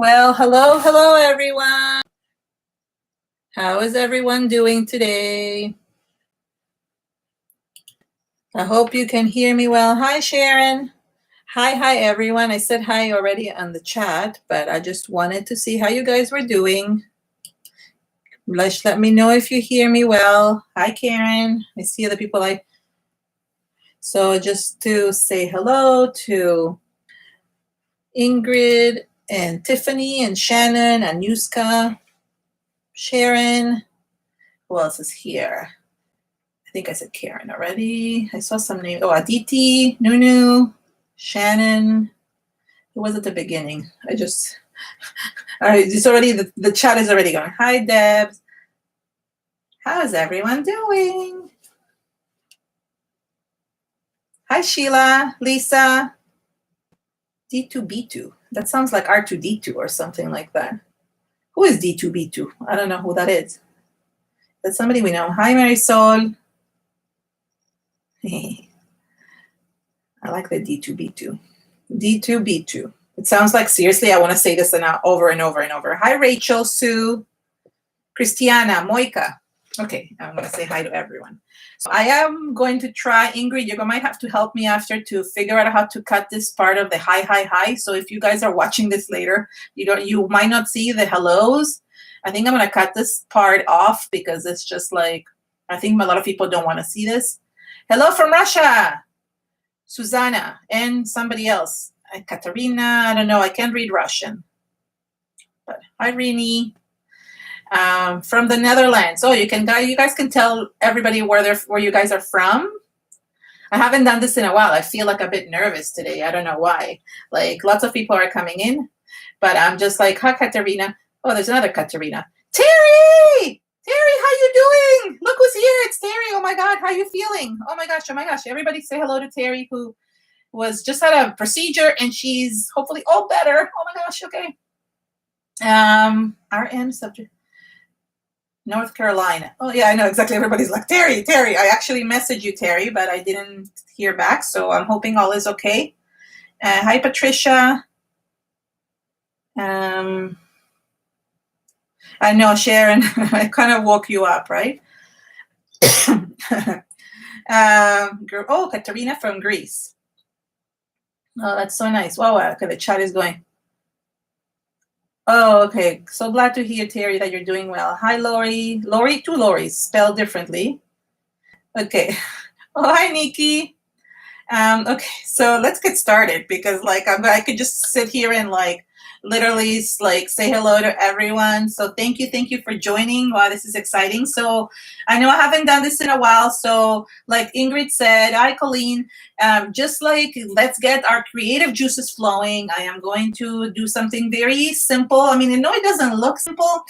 Well, hello everyone. How is everyone doing today? I hope you can hear me well. Hi, Sharon. Hi, everyone. I said hi already on the chat, but I just wanted to see how you guys were doing. Let me know if you hear me well. Hi, Karen. I see other people So just to say hello to Ingrid and Tiffany and Shannon and Yuska, Sharon. Who else is here? I think I said Karen already. I saw some names. Oh, Aditi, Nunu, Shannon. It was at the beginning. It's already, the chat is already going. Hi, Debs. How's everyone doing? Hi, Sheila, Lisa. D2B2. That sounds like R2D2 or something like that. Who is D2B2? I don't know who that is. That's somebody we know. Hi, Marisol. I like the D2B2. D2B2. It sounds like, seriously, I want to say this over and over and over. Hi, Rachel, Sue, Christiana, Moika. Okay, I'm going to say hi to everyone. So I am going to try, Ingrid, you might have to help me after to figure out how to cut this part of the hi. So if you guys are watching this later, you might not see the hellos. I think I'm going to cut this part off because it's just like, I think a lot of people don't want to see this. Hello from Russia, Susanna, and somebody else. Katerina, I don't know, I can't read Russian. But hi, Rini. From the Netherlands. Oh, you guys can tell everybody where you guys are from. I haven't done this in a while. I feel like a bit nervous today. I don't know why. Like lots of people are coming in, but I'm just like, hi, Katerina. Oh, there's another Katerina. Terry! Terry, how you doing? Look who's here. It's Terry. Oh my God, how you feeling? Oh my gosh. Everybody say hello to Terry, who was just had a procedure and she's hopefully all better. Oh my gosh, okay. RN subject. North Carolina. Oh yeah, I know exactly. Everybody's like, Terry. I actually messaged you, Terry, but I didn't hear back. So I'm hoping all is okay. Hi, Patricia. I know, Sharon. I kind of woke you up, right? Oh, Katerina from Greece. Oh, that's so nice. Wow, okay, the chat is going. Oh, okay. So glad to hear, Terry, that you're doing well. Hi, Lori. Lori, two Loris, spelled differently. Okay. Oh, hi, Nikki. Okay, so let's get started because like I could just sit here and like literally like say hello to everyone. So thank you for joining. Wow, this is exciting. So I know I haven't done this in a while. So like Ingrid said, hi Colleen, just like let's get our creative juices flowing. I am going to do something very simple. I mean, I know it doesn't look simple,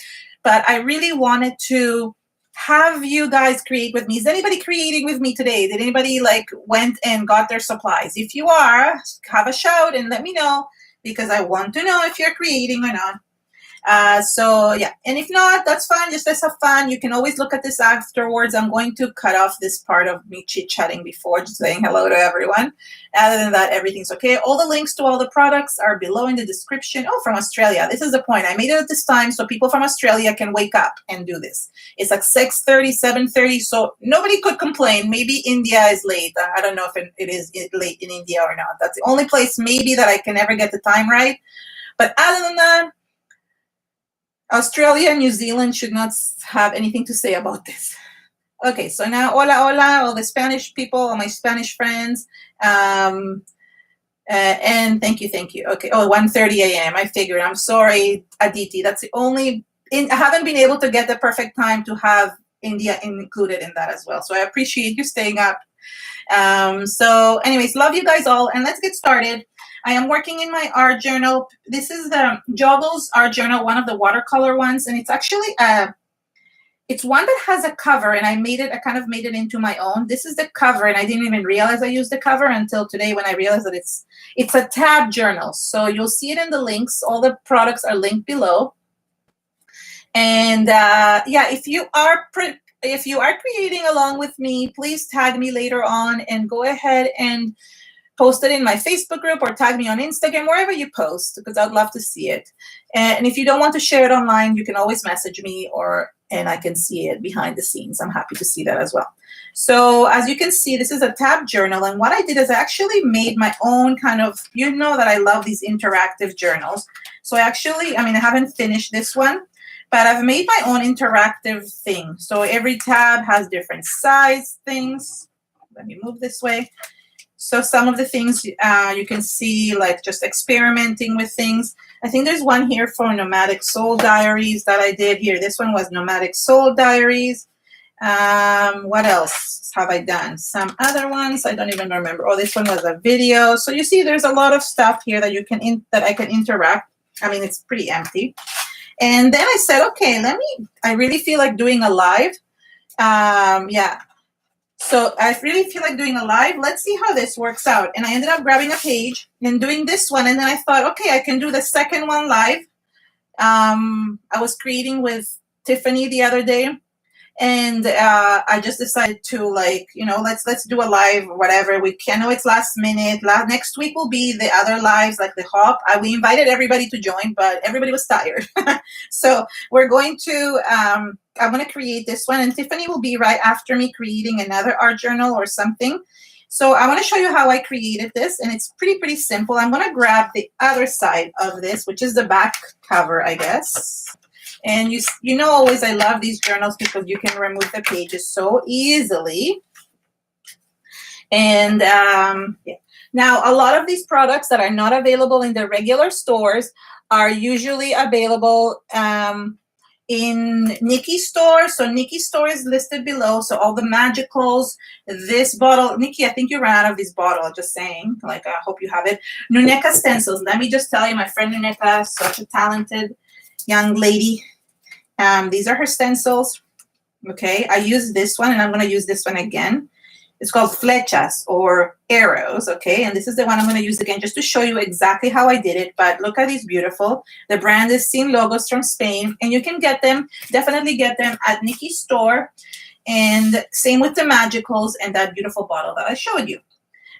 but I really wanted to have you guys create with me. Is anybody creating with me today? Did anybody like went and got their supplies? If you are, have a shout and let me know because I want to know if you're creating or not. So yeah, and if not, that's fine. Just let's have fun. You can always look at this afterwards. I'm going to cut off this part of me chit-chatting before, just saying hello to everyone. Other than that, everything's okay. All the links to all the products are below in the description. Oh, from Australia. This is the point. I made it at this time so people from Australia can wake up and do this. It's like 6:30, 7:30, so nobody could complain. Maybe India is late. I don't know if it is late in India or not. That's the only place maybe that I can ever get the time right. But other than that, Australia and New Zealand should not have anything to say about this. Okay, so now, hola, all the Spanish people, all my Spanish friends, and thank you. Okay, 1:30 a.m. I figured. I'm sorry, Aditi. That's the only. I haven't been able to get the perfect time to have India included in that as well. So I appreciate you staying up. So anyways, love you guys all, and let's get started. I am working in my art journal. This is the Joggles art journal, one of the watercolor ones, and it's actually it's one that has a cover, and I kind of made it into my own. This is the cover, and I didn't even realize I used the cover until today when I realized that it's a tab journal. So you'll see it in the links. All the products are linked below. And yeah, if you are creating along with me, please tag me later on and go ahead and post it in my Facebook group or tag me on Instagram, wherever you post, because I'd love to see it. And if you don't want to share it online, you can always message me and I can see it behind the scenes. I'm happy to see that as well. So as you can see, this is a tab journal. And what I did is I actually made my own kind of, you know that I love these interactive journals. So I haven't finished this one, but I've made my own interactive thing. So every tab has different size things. Let me move this way. So some of the things you can see, like just experimenting with things. I think there's one here for Nomadic Soul Diaries that I did here. This one was Nomadic Soul Diaries. What else have I done? Some other ones I don't even remember. Oh, this one was a video. So you see, there's a lot of stuff here that I can interact. I mean, it's pretty empty. And then I said, okay, I really feel like doing a live. So I really feel like doing a live. Let's see how this works out. And I ended up grabbing a page and doing this one. And then I thought, okay, I can do the second one live. I was creating with Tiffany the other day. And I just decided to, like, you know, let's do a live or whatever. We can know it's last minute. Next week will be the other lives, like the hop. We invited everybody to join, but everybody was tired. So we're going to, I'm going to create this one. And Tiffany will be right after me creating another art journal or something. So I want to show you how I created this. And it's pretty simple. I'm going to grab the other side of this, which is the back cover, I guess. And you know always I love these journals because you can remove the pages so easily. And now a lot of these products that are not available in the regular stores are usually available in Nikki store. So Nikki store is listed below. So all the magicals, this bottle, Nikki, I think you ran out of this bottle, just saying, like, I hope you have it. Nuneka stencils. Let me just tell you, my friend Nuneka, such a talented young lady. These are her stencils. Okay, I use this one and I'm going to use this one again. It's called flechas or arrows. Okay, and this is the one I'm going to use again just to show you exactly how I did it. But look at these beautiful. The brand is Sin Logos from Spain, and you can get them, definitely get them at Nikki's store. And same with the magicals and that beautiful bottle that I showed you.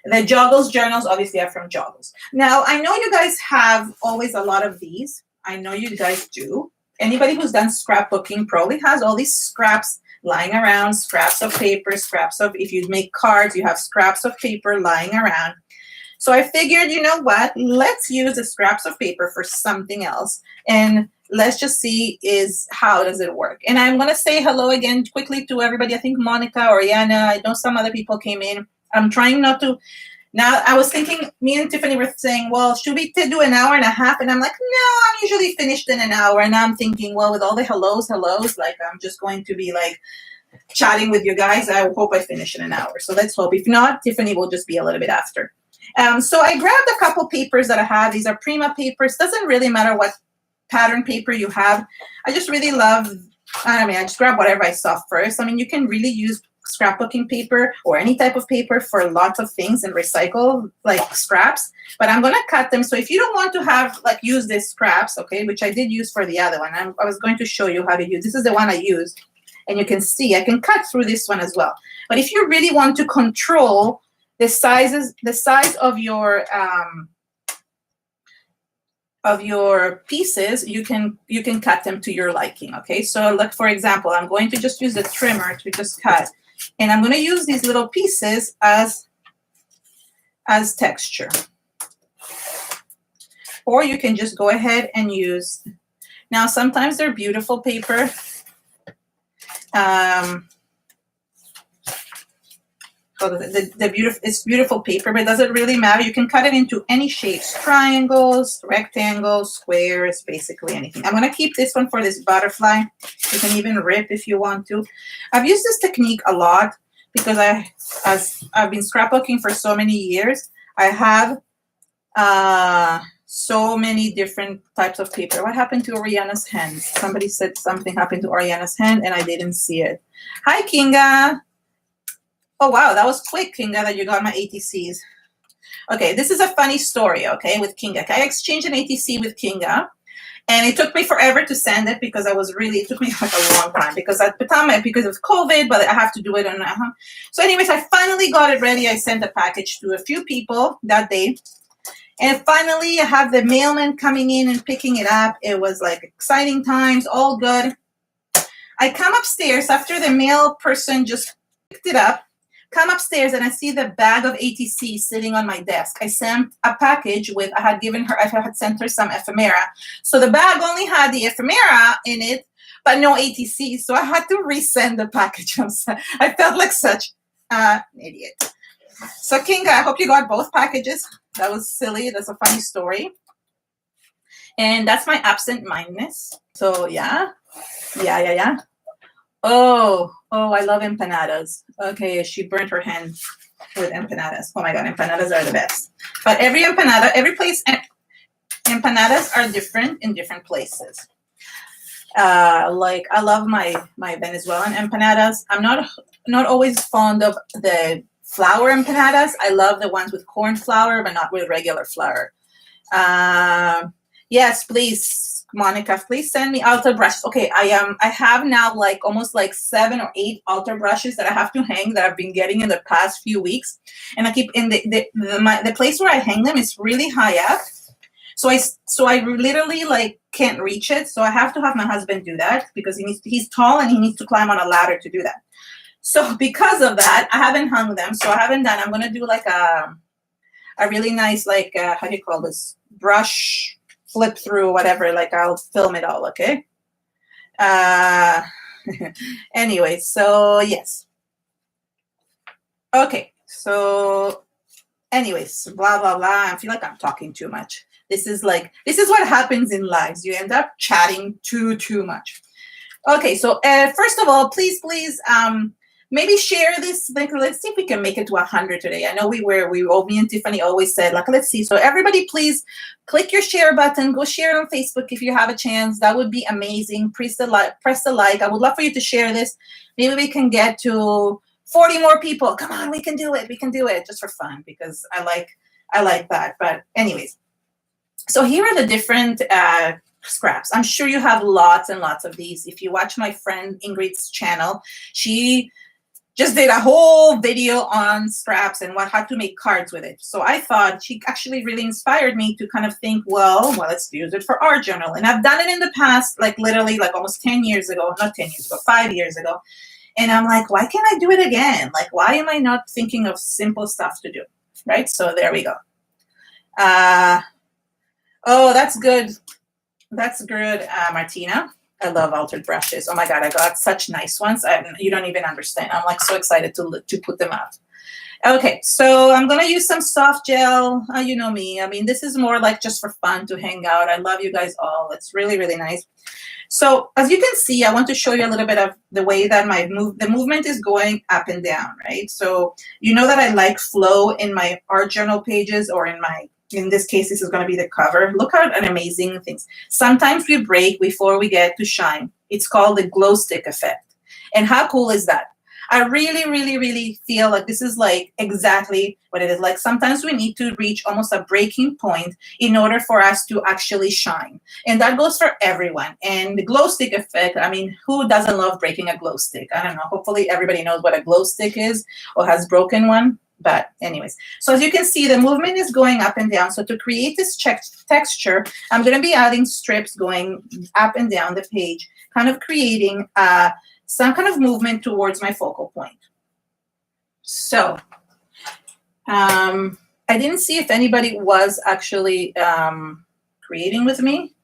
The Joggles journals obviously are from Joggles. Now, I know you guys have always a lot of these. I know you guys do. Anybody who's done scrapbooking probably has all these scraps lying around, scraps of paper, if you make cards, you have scraps of paper lying around. So I figured, you know what, let's use the scraps of paper for something else. And let's just see how does it work. And I'm going to say hello again quickly to everybody. I think Monica or Yana, I know some other people came in. I'm trying not to. Now, I was thinking, me and Tiffany were saying, well, should we do an hour and a half? And I'm like, no, I'm usually finished in an hour. And I'm thinking, well, with all the hellos, like I'm just going to be like chatting with you guys. I hope I finish in an hour. So let's hope. If not, Tiffany will just be a little bit after. So I grabbed a couple papers that I have. These are Prima papers. Doesn't really matter what pattern paper you have. I just really love, I just grab whatever I saw first. I mean, you can really use scrapbooking paper or any type of paper for lots of things and recycle like scraps, but I'm going to cut them. So if you don't want to have use these scraps, okay, which I did use for the other one, I was going to show you how to use. This is the one I used, and you can see I can cut through this one as well. But if you really want to control the size of your pieces, you can cut them to your liking. Okay, so like for example, I'm going to just use the trimmer to just cut. And I'm going to use these little pieces as texture. Or you can just go ahead and use, now sometimes they're beautiful paper. It's beautiful paper, but it doesn't really matter. You can cut it into any shapes, triangles, rectangles, squares, basically anything. I'm going to keep this one for this butterfly. You can even rip if you want to. I've used this technique a lot because I've been scrapbooking for so many years. I have so many different types of paper. What happened to Oriana's hand? Somebody said something happened to Oriana's hand and I didn't see it. Hi, Kinga. Oh, wow, that was quick, Kinga, that you got my ATCs. Okay, this is a funny story, okay, with Kinga. I exchanged an ATC with Kinga, And it took me forever to send it because it took me like a long time because at the time, because of COVID, but I have to do it on So anyways, I finally got it ready. I sent a package to a few people that day. And finally, I have the mailman coming in and picking it up. It was like exciting times, all good. I come upstairs after the mail person just picked it up. Come upstairs and I see the bag of ATC sitting on my desk. I sent a package I had sent her some ephemera. So the bag only had the ephemera in it, but no ATC. So I had to resend the package. I felt like such an idiot. So Kinga, I hope you got both packages. That was silly. That's a funny story. And that's my absent-mindedness. So yeah. Oh, I love empanadas. Okay, she burnt her hand with empanadas. Oh my God, empanadas are the best. But every place, empanadas are different in different places. Like I love my Venezuelan empanadas. I'm not always fond of the flour empanadas. I love the ones with corn flour, but not with regular flour. Yes, please. Monica, please send me altar brushes. Okay, I have now like almost like 7 or 8 altar brushes that I have to hang that I've been getting in the past few weeks, and I keep in the place where I hang them is really high up, so I literally like can't reach it. So I have to have my husband do that because he's tall and he needs to climb on a ladder to do that. So because of that, I haven't hung them. So I haven't done. I'm gonna do like a really nice like how do you call this, brush flip through, whatever, like I'll film it all, okay? Anyway, so yes. Okay, so anyways, blah, blah, blah. I feel like I'm talking too much. This is what happens in lives. You end up chatting too much. Okay, so first of all, please, maybe share this. Like, let's see if we can make it to 100 today. I know me and Tiffany always said, like, let's see. So everybody, please click your share button. Go share it on Facebook if you have a chance. That would be amazing. Press the like. I would love for you to share this. Maybe we can get to 40 more people. Come on, we can do it. We can do it just for fun because I like that. But anyways, so here are the different scraps. I'm sure you have lots and lots of these. If you watch my friend Ingrid's channel, she just did a whole video on scraps and how to make cards with it. So I thought she actually really inspired me to kind of think, well, let's use it for our journal. And I've done it in the past, like literally like almost 10 years ago, not 10 years ago, 5 years ago. And I'm like, why can't I do it again? Like, why am I not thinking of simple stuff to do? Right? So there we go. Oh, that's good. That's good, Martina. I love altered brushes. Oh my God, I got such nice ones. You don't even understand. I'm like so excited to put them out. Okay, so I'm gonna use some soft gel. You know me. I mean, this is more like just for fun to hang out. I love you guys all. It's really, really nice. So as you can see, I want to show you a little bit of the way that the movement is going up and down, right? So you know that I like flow in my art journal pages or in this case, this is going to be the cover. Look at an amazing things. Sometimes we break before we get to shine. It's called the glow stick effect. And how cool is that? I really, really, really feel like this is like exactly what it is. Like sometimes we need to reach almost a breaking point in order for us to actually shine. And that goes for everyone. And the glow stick effect, I mean, who doesn't love breaking a glow stick? I don't know. Hopefully everybody knows what a glow stick is or has broken one. But anyways, so as you can see, the movement is going up and down. So to create this texture, I'm going to be adding strips going up and down the page, kind of creating some kind of movement towards my focal point. So I didn't see if anybody was actually creating with me.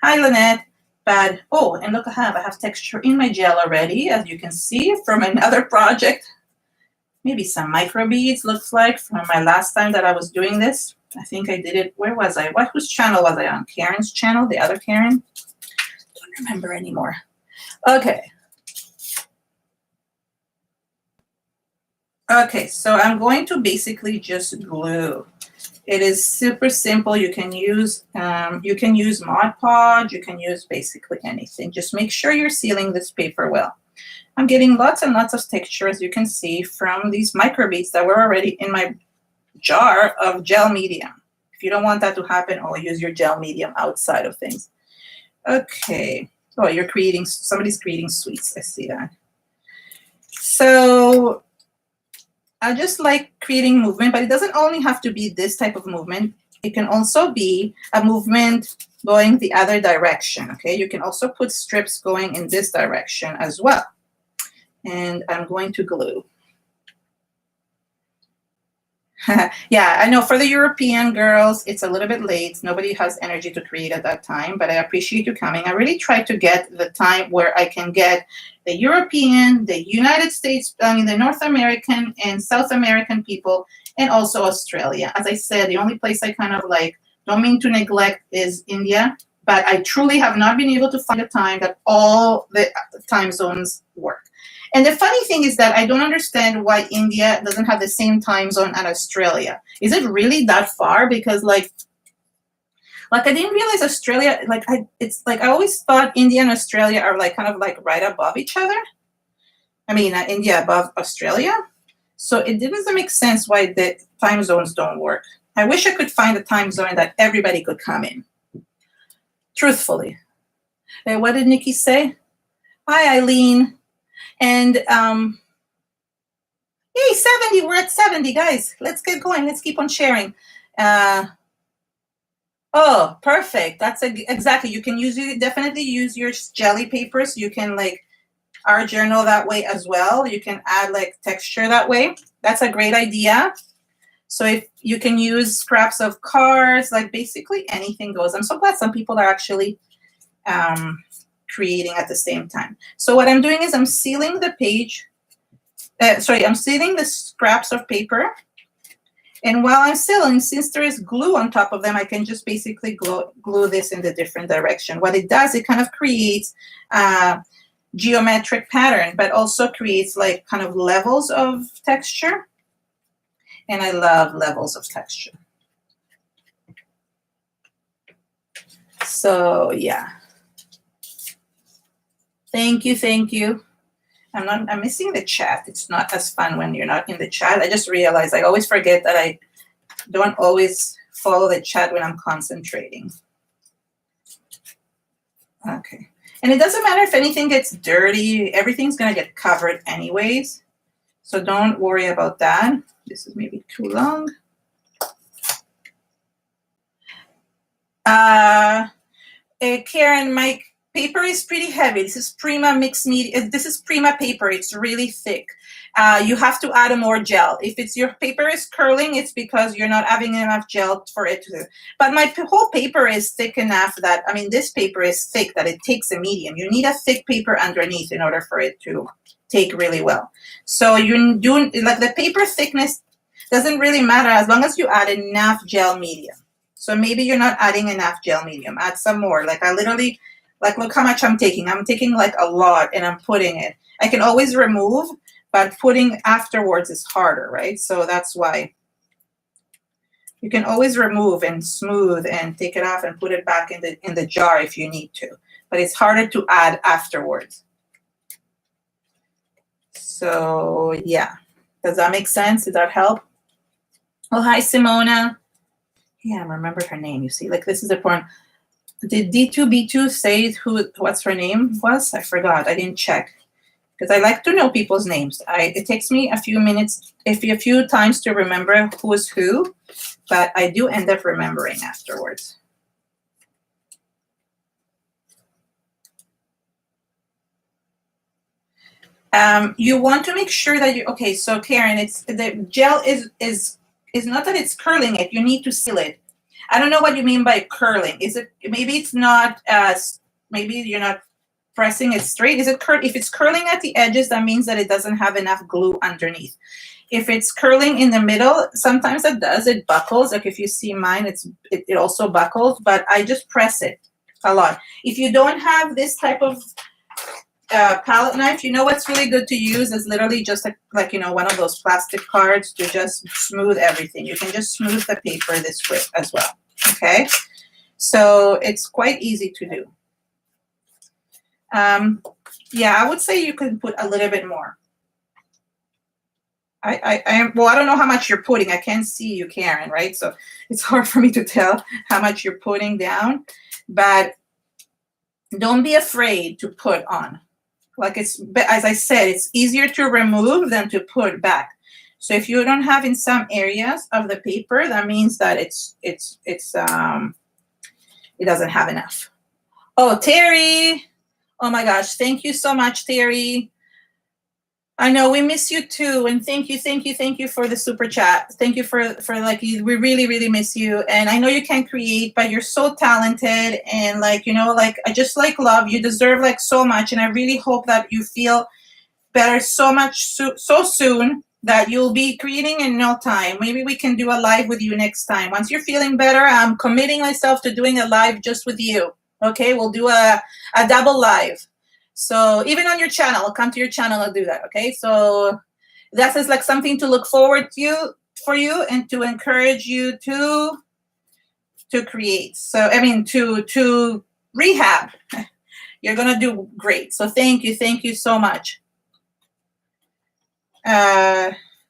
Hi, Lynette. But, oh, and look, I have texture in my gel already, as you can see from another project. Maybe some micro beads, looks like, from my last time that I was doing this. I think I did it. Where was I? Whose channel was I on? Karen's channel? The other Karen? Don't remember anymore. Okay. Okay, so I'm going to basically just glue. It is super simple. You can use Mod Podge. You can use basically anything. Just make sure you're sealing this paper well. I'm getting lots and lots of texture, as you can see, from these microbeads that were already in my jar of gel medium. If you don't want that to happen, use your gel medium outside of things. Okay. Oh, you're creating, somebody's creating sweets. I see that. So I just like creating movement, but it doesn't only have to be this type of movement. It can also be a movement going the other direction, okay? You can also put strips going in this direction as well. And I'm going to glue. Yeah, I know for the European girls, it's a little bit late. Nobody has energy to create at that time, but I appreciate you coming. I really try to get the time where I can get the European, the United States, I mean, the North American and South American people, and also Australia. As I said, the only place I kind of like, don't mean to neglect, is India, but I truly have not been able to find a time that all the time zones work. And the funny thing is that I don't understand why India doesn't have the same time zone as Australia. Is it really that far? Because like I didn't realize Australia, it's like I always thought India and Australia are like kind of like right above each other. I mean, India above Australia. So it doesn't make sense why the time zones don't work. I wish I could find a time zone that everybody could come in. Truthfully. What did Nikki say? Hi, Eileen. And yay, 70, we're at 70, guys. Let's get going. Let's keep on sharing. Oh, perfect. That's exactly. You can definitely use your jelly papers. You can like art journal that way as well. You can add like texture that way. That's a great idea. So if you can use scraps of cards, like basically anything goes. I'm so glad some people are actually creating at the same time. So what I'm doing is I'm sealing the page. I'm sealing the scraps of paper. And while I'm sealing, since there is glue on top of them, I can just basically glue this in the different direction. What it does, it kind of creates a geometric pattern, but also creates like kind of levels of texture. And I love levels of texture. So yeah. Thank you, thank you. I'm missing the chat. It's not as fun when you're not in the chat. I just realized I always forget that I don't always follow the chat when I'm concentrating. Okay. And it doesn't matter if anything gets dirty. Everything's going to get covered anyways. So don't worry about that. This is maybe too long. Karen, Mike. Paper is pretty heavy. This is Prima mixed media. This is Prima paper. It's really thick. You have to add more gel. If your paper is curling, it's because you're not having enough gel for it to. But my whole paper is thick enough that, I mean, this paper is thick that it takes a medium. You need a thick paper underneath in order for it to take really well. So you do, like the paper thickness doesn't really matter as long as you add enough gel medium. So maybe you're not adding enough gel medium. Add some more. Like I literally, like look how much I'm taking. I'm taking like a lot and I'm putting it. I can always remove, but putting afterwards is harder, right? So that's why you can always remove and smooth and take it off and put it back in the jar if you need to. But it's harder to add afterwards. So yeah, does that make sense? Did that help? Oh, hi, Simona. Yeah, I remembered her name. You see, like this is important. Did D2B2 say what's her name was? I forgot. I didn't check because I like to know people's names. It takes me a few minutes, a few times to remember who is who, but I do end up remembering afterwards. You want to make sure that you, okay, so Karen, it's the gel is not that it's curling it. You need to seal it. I don't know what you mean by curling. Is it, maybe it's not, maybe you're not pressing it straight. Is it if it's curling at the edges, that means that it doesn't have enough glue underneath. If it's curling in the middle, sometimes it does, it buckles. Like if you see mine, it also buckles, but I just press it a lot. If you don't have this type of palette knife, you know what's really good to use is literally just like you know, one of those plastic cards to just smooth everything. You can just smooth the paper this way as well. Okay, so it's quite easy to do. Yeah, I would say you could put a little bit more. Well, I don't know how much you're putting. I can't see you, Karen, right? So it's hard for me to tell how much you're putting down, but Don't be afraid to put on. Like it's, as I said, it's easier to remove than to put back. So if you don't have in some areas of the paper, that means that it doesn't have enough. Oh, Terry. Oh my gosh. Thank you so much, Terry. I know we miss you too, and thank you for the super chat. Thank you for like we really miss you, and I know you can't create, but you're so talented, and like like I just like love you. Deserve like so much, and I really hope that you feel better so much so soon that you'll be creating in no time. Maybe we can do a live with you next time. Once you're feeling better, I'm committing myself to doing a live just with you. Okay, we'll do a double live. So even on your channel, I'll come to your channel and do that. Okay, so that is like something to look forward to for you and to encourage you to create. So I mean to rehab. You're gonna do great. So thank you so much.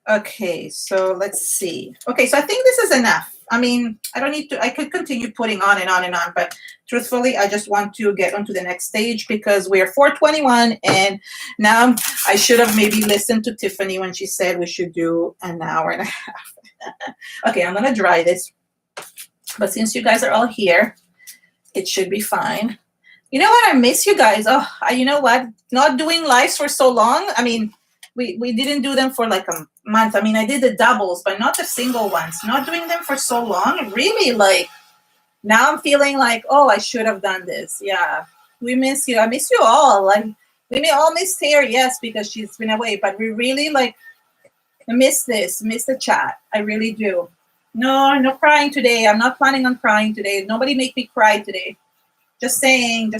Okay, so let's see. Okay, so I think this is enough. I mean, I don't need to, I could continue putting on and on and on, but truthfully, I just want to get onto the next stage because we're 4:21, and now I should have maybe listened to Tiffany when she said we should do an hour and a half. Okay, I'm gonna dry this, but since you guys are all here, it should be fine. You know what? I miss you guys. Oh, you know what? Not doing lives for so long. I mean, we didn't do them for like a month. I mean, I did the doubles, but not the single ones. Not doing them for so long. Really, like, now I'm feeling like, oh, I should have done this. Yeah, we miss you. I miss you all. Like, we may all miss Terry, yes, because she's been away. But we really, like, miss this. Miss the chat. I really do. No crying today. I'm not planning on crying today. Nobody make me cry today. Just saying.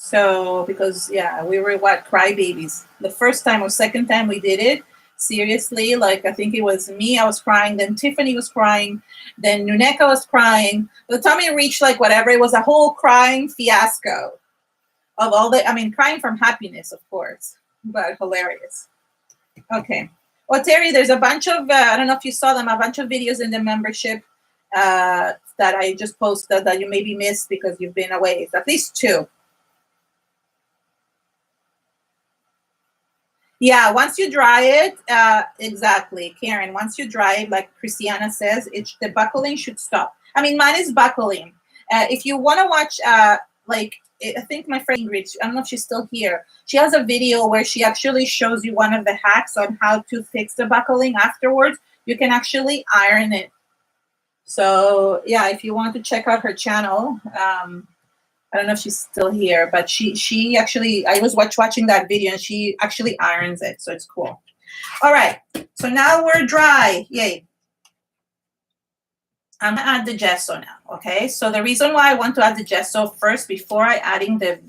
So, because yeah, we were crybabies. The first time or second time we did it, seriously, like I think it was me, I was crying, then Tiffany was crying, then Nuneka was crying. By the time it reached like whatever, it was a whole crying fiasco of all the, I mean, crying from happiness, of course, but hilarious. Okay. Well, Terry, there's a bunch of, I don't know if you saw them, a bunch of videos in the membership that I just posted that you maybe missed because you've been away. At least 2. Yeah, once you dry it, exactly, Karen. Once you dry it, like Christiana says, the buckling should stop. I mean, mine is buckling. If you want to watch, like, I think my friend Ingrid, I don't know if she's still here. She has a video where she actually shows you one of the hacks on how to fix the buckling afterwards. You can actually iron it. So yeah, if you want to check out her channel, I don't know if she's still here, but she actually, I was watching that video and she actually irons it. So it's cool. All right. So now we're dry. Yay. I'm going to add the gesso now. Okay. So the reason why I want to add the gesso first before adding the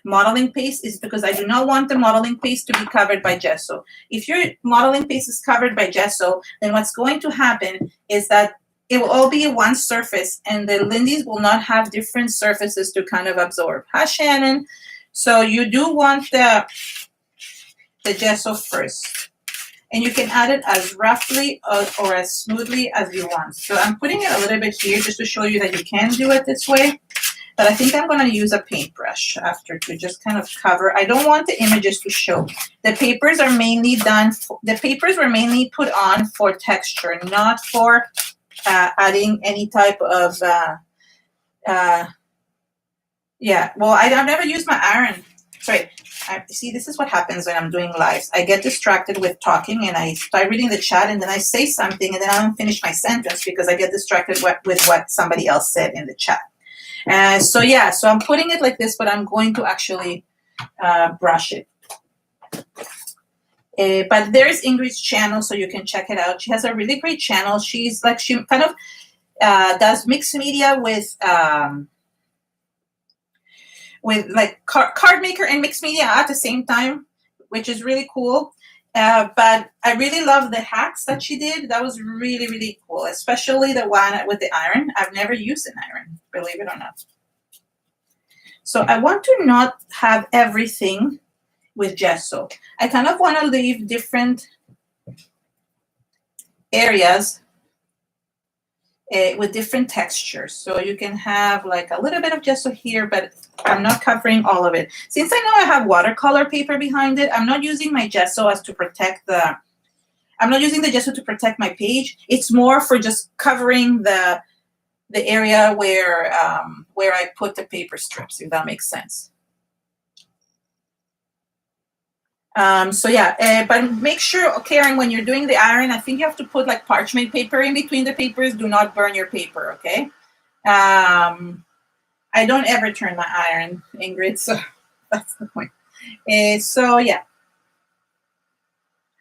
modeling paste is because I do not want the modeling paste to be covered by gesso. If your modeling paste is covered by gesso, then what's going to happen is that it will all be one surface, and the Lindys will not have different surfaces to kind of absorb. Hi, Shannon. So you do want the gesso first, and you can add it as roughly or as smoothly as you want. So I'm putting it a little bit here just to show you that you can do it this way, but I think I'm going to use a paintbrush after to just kind of cover. I don't want the images to show. The papers are mainly the papers were mainly put on for texture, not for adding any type of, yeah, well, I've never used my iron. Sorry, see, this is what happens when I'm doing lives. I get distracted with talking and I start reading the chat and then I say something and then I don't finish my sentence because I get distracted with what somebody else said in the chat. So yeah, so I'm putting it like this, but I'm going to actually brush it. But there is Ingrid's channel, so you can check it out. She has a really great channel. She kind of does mixed media with like card maker and mixed media at the same time, which is really cool. But I really love the hacks that she did. That was really, really cool, especially the one with the iron. I've never used an iron, believe it or not. So I want to not have everything with gesso. I kind of want to leave different areas with different textures. So you can have like a little bit of gesso here, but I'm not covering all of it. Since I know I have watercolor paper behind it, I'm not using my gesso as to protect the, I'm not using the gesso to protect my page. It's more for just covering the area where I put the paper strips, if that makes sense. So yeah, but make sure, Karen, when you're doing the iron, I think you have to put like parchment paper in between the papers. Do not burn your paper, okay? I don't ever turn my iron, Ingrid, so that's the point. So yeah.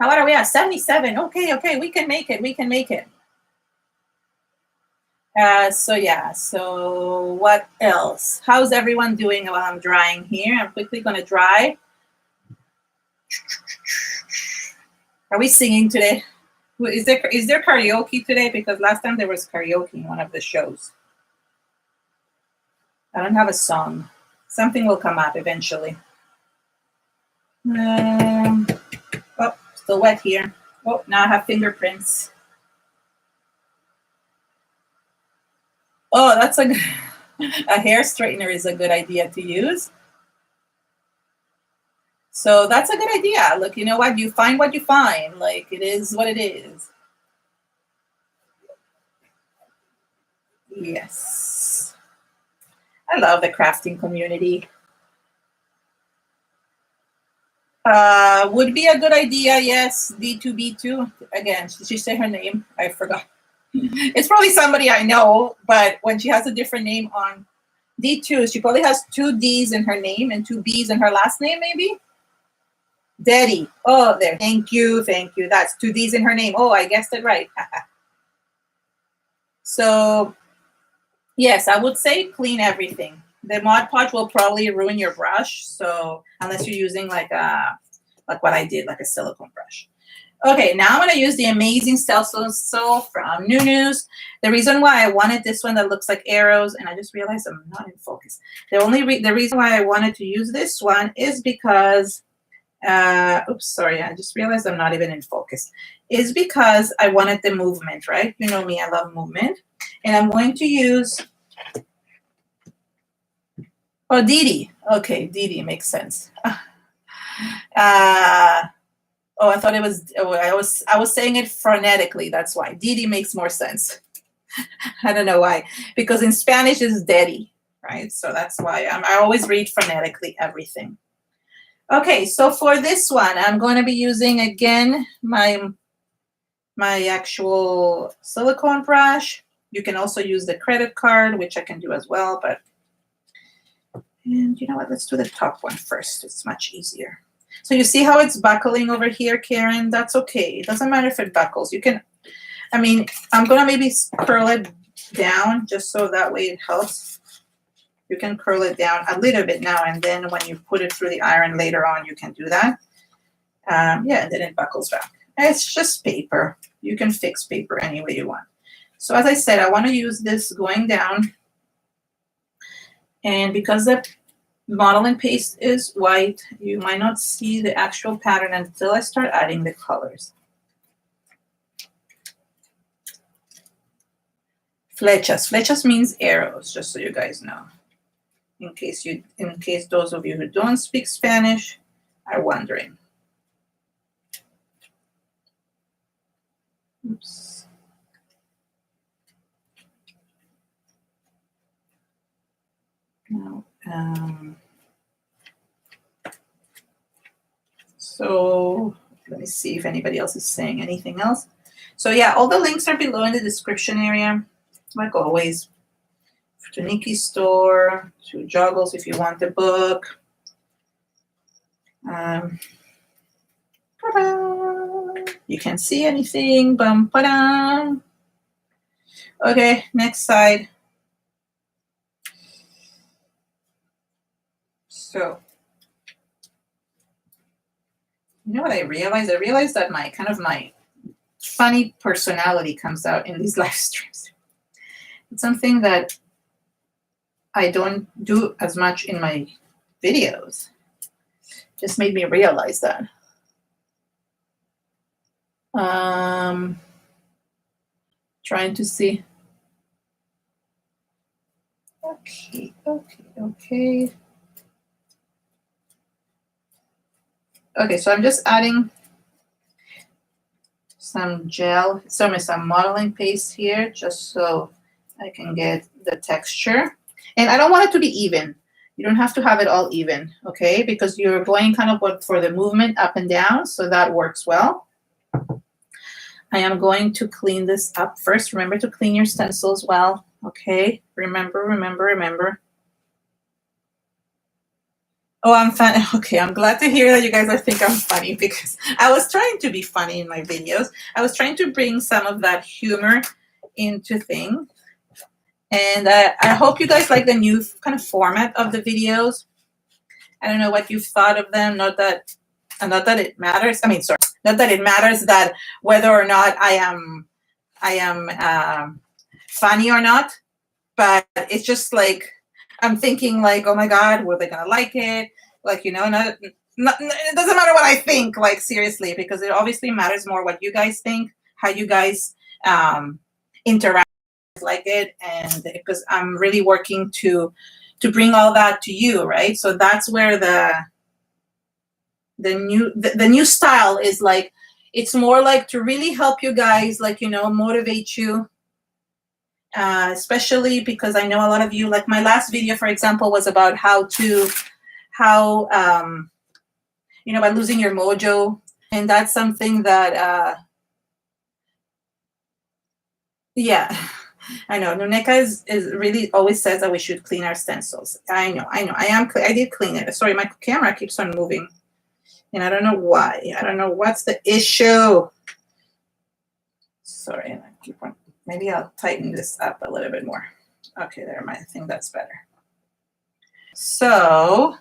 How are we at? 77. Okay, we can make it. We can make it. So yeah, so what else? How's everyone doing while I'm drying here? I'm quickly going to dry. Are we singing today? Is there karaoke today? Because last time there was karaoke in one of the shows. I don't have a song. Something will come up eventually. Oh, still wet here. Oh, now I have fingerprints. Oh, that's a hair straightener is a good idea to use. So that's a good idea. Look, you know what? You find what you find. Like, it is what it is. Yes. I love the crafting community. Would be a good idea, yes. D2B2. Again, did she say her name? I forgot. It's probably somebody I know, but when she has a different name on D2, she probably has 2 D's in her name and 2 B's in her last name, maybe? Daddy. Oh, there. Thank you. That's 2 D's in her name. Oh, I guessed it right. So, yes, I would say clean everything. The Mod Podge will probably ruin your brush, so unless you're using like what I did, like a silicone brush. Okay, now I'm going to use the amazing stencil from Nunu's. The reason why I wanted this one that looks like arrows, and I just realized I'm not in focus. The reason why I wanted to use this one is because, oops, sorry, I just realized I'm not even in focus. Is because I wanted the movement, right? You know me, I love movement. And I'm going to use, oh, Didi. Okay, Didi makes sense. Oh, I thought it was, oh, I was saying it phonetically. That's why. Didi makes more sense. I don't know why. Because in Spanish it's Daddy, right? So that's why I always read phonetically everything. Okay, so for this one, I'm going to be using, again, my actual silicone brush. You can also use the credit card, which I can do as well. But, and you know what? Let's do the top one first. It's much easier. So you see how it's buckling over here, Karen? That's okay. It doesn't matter if it buckles. You can, I mean, I'm going to maybe curl it down just so that way it helps. You can curl it down a little bit now, and then when you put it through the iron later on, you can do that. Yeah, and then it buckles back. It's just paper. You can fix paper any way you want. So as I said, I want to use this going down. And because the modeling paste is white, you might not see the actual pattern until I start adding the colors. Flechas. Flechas means arrows, just so you guys know. In case those of you who don't speak Spanish are wondering. Oops. Now, so let me see if anybody else is saying anything else. So yeah, all the links are below in the description area, like always. To Nikki's store, to Joggles if you want the book. You can't see anything. Bum, ba-da. Okay, next side. So, you know what I realized? I realized that my funny personality comes out in these live streams. It's something that I don't do as much in my videos. Just made me realize that. Trying to see. Okay, okay, okay. Okay, so I'm just adding some gel, some modeling paste here, just so I can get the texture. And I don't want it to be even. You don't have to have it all even, okay? Because you're going kind of for the movement up and down, so that works well. I am going to clean this up first. Remember to clean your stencils well, okay? Remember, remember, remember. Oh, I'm funny. Okay, I'm glad to hear that you guys think I'm funny, because I was trying to be funny in my videos. I was trying to bring some of that humor into things. And I hope you guys like the new kind of format of the videos. I don't know what you've thought of them. Not that it matters. I mean, sorry, not that it matters that whether or not I am funny or not, but it's just like I'm thinking like, oh my God, were they gonna like it? Like, you know, it doesn't matter what I think. Like, seriously, because it obviously matters more what you guys think, how you guys interact. Like it, and because I'm really working to bring all that to you, right? So that's where the new style is. Like, it's more like to really help you guys, like, you know, motivate you, especially because I know a lot of you, like my last video, for example, was about how you know, by losing your mojo, and that's something that yeah. I know Nuneka is really always says that we should clean our stencils. I know. I did clean it. Sorry, my camera keeps on moving, and I don't know why. I don't know what's the issue. Sorry, and I keep on. Maybe I'll tighten this up a little bit more. Okay, there. I think that's better. So,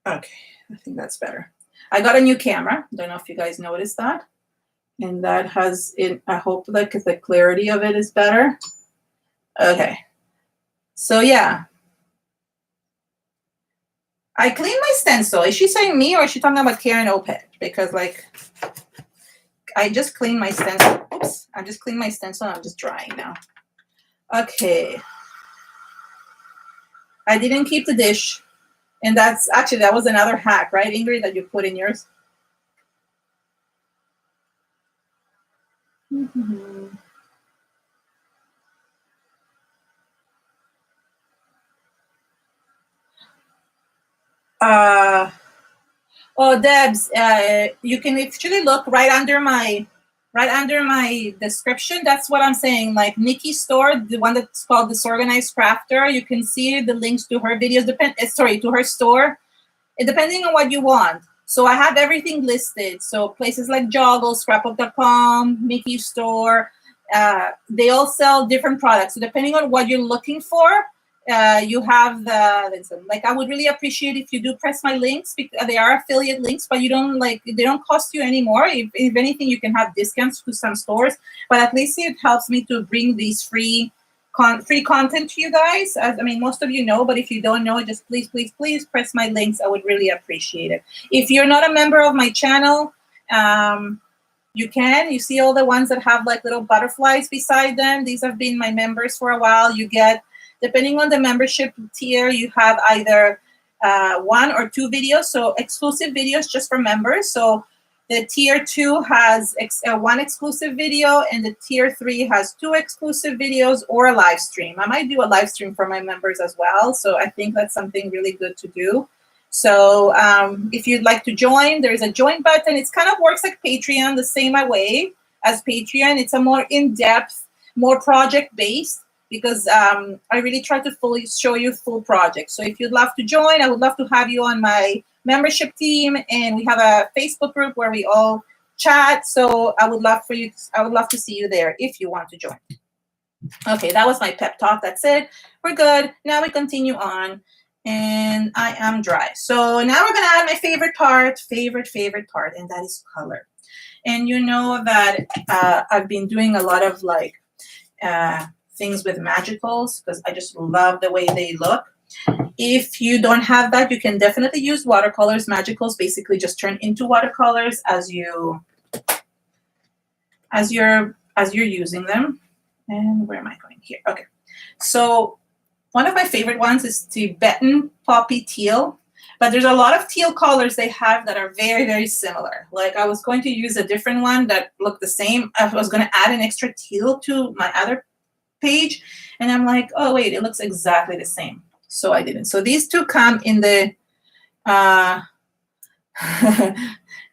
okay, I think that's better. I got a new camera. Don't know if you guys noticed that. And that has it. I hope like the clarity of it is better. Okay. So yeah. I cleaned my stencil. Is she saying me or is she talking about Karen Opet? Because like I just cleaned my stencil. Oops. I just cleaned my stencil and I'm just drying now. Okay. I didn't keep the dish. And that was another hack, right, Ingrid, that you put in yours? Mm-hmm. Oh, Debs, you can actually look right under my description. That's what I'm saying. Like Nikki's store, the one that's called Disorganized Crafter, you can see the links to her videos. To her store, depending on what you want. So I have everything listed. So places like Joggles, Scrapbook.com, Nikki's store, they all sell different products. So depending on what you're looking for, you have like I would really appreciate if you do press my links, because they are affiliate links, but they don't cost you anymore. If anything, you can have discounts to some stores, but at least it helps me to bring these free content to you guys. I mean, most of you know, but if you don't know, just please press my links. I would really appreciate it. If you're not a member of my channel, you see all the ones that have like little butterflies beside them. These have been my members for a while. You get, depending on the membership tier, you have either 1 or 2 videos. So exclusive videos just for members. So the tier 2 has 1 exclusive video, and the tier 3 has 2 exclusive videos or a live stream. I might do a live stream for my members as well. So I think that's something really good to do. So if you'd like to join, there's a join button. It kind of works like Patreon, the same way as Patreon. It's a more in-depth, more project-based, because I really try to fully show you full projects. So if you'd love to join, I would love to have you on my membership team, and we have a Facebook group where we all chat. So I would love to see you there if you want to join. Okay, that was my pep talk. That's it. We're good. Now we continue on, and I am dry. So now we're gonna add my favorite part, and that is color. And you know that I've been doing a lot of like things with magicals because I just love the way they look. If you don't have that, you can definitely use watercolors. Magicals basically just turn into watercolors as you're using them. And where am I going here? Okay. So one of my favorite ones is Tibetan Poppy Teal. But there's a lot of teal colors they have that are very, very similar. Like I was going to use a different one that looked the same. I was going to add an extra teal to my other page. And I'm like, oh, wait, it looks exactly the same. So I didn't. So these two come in the,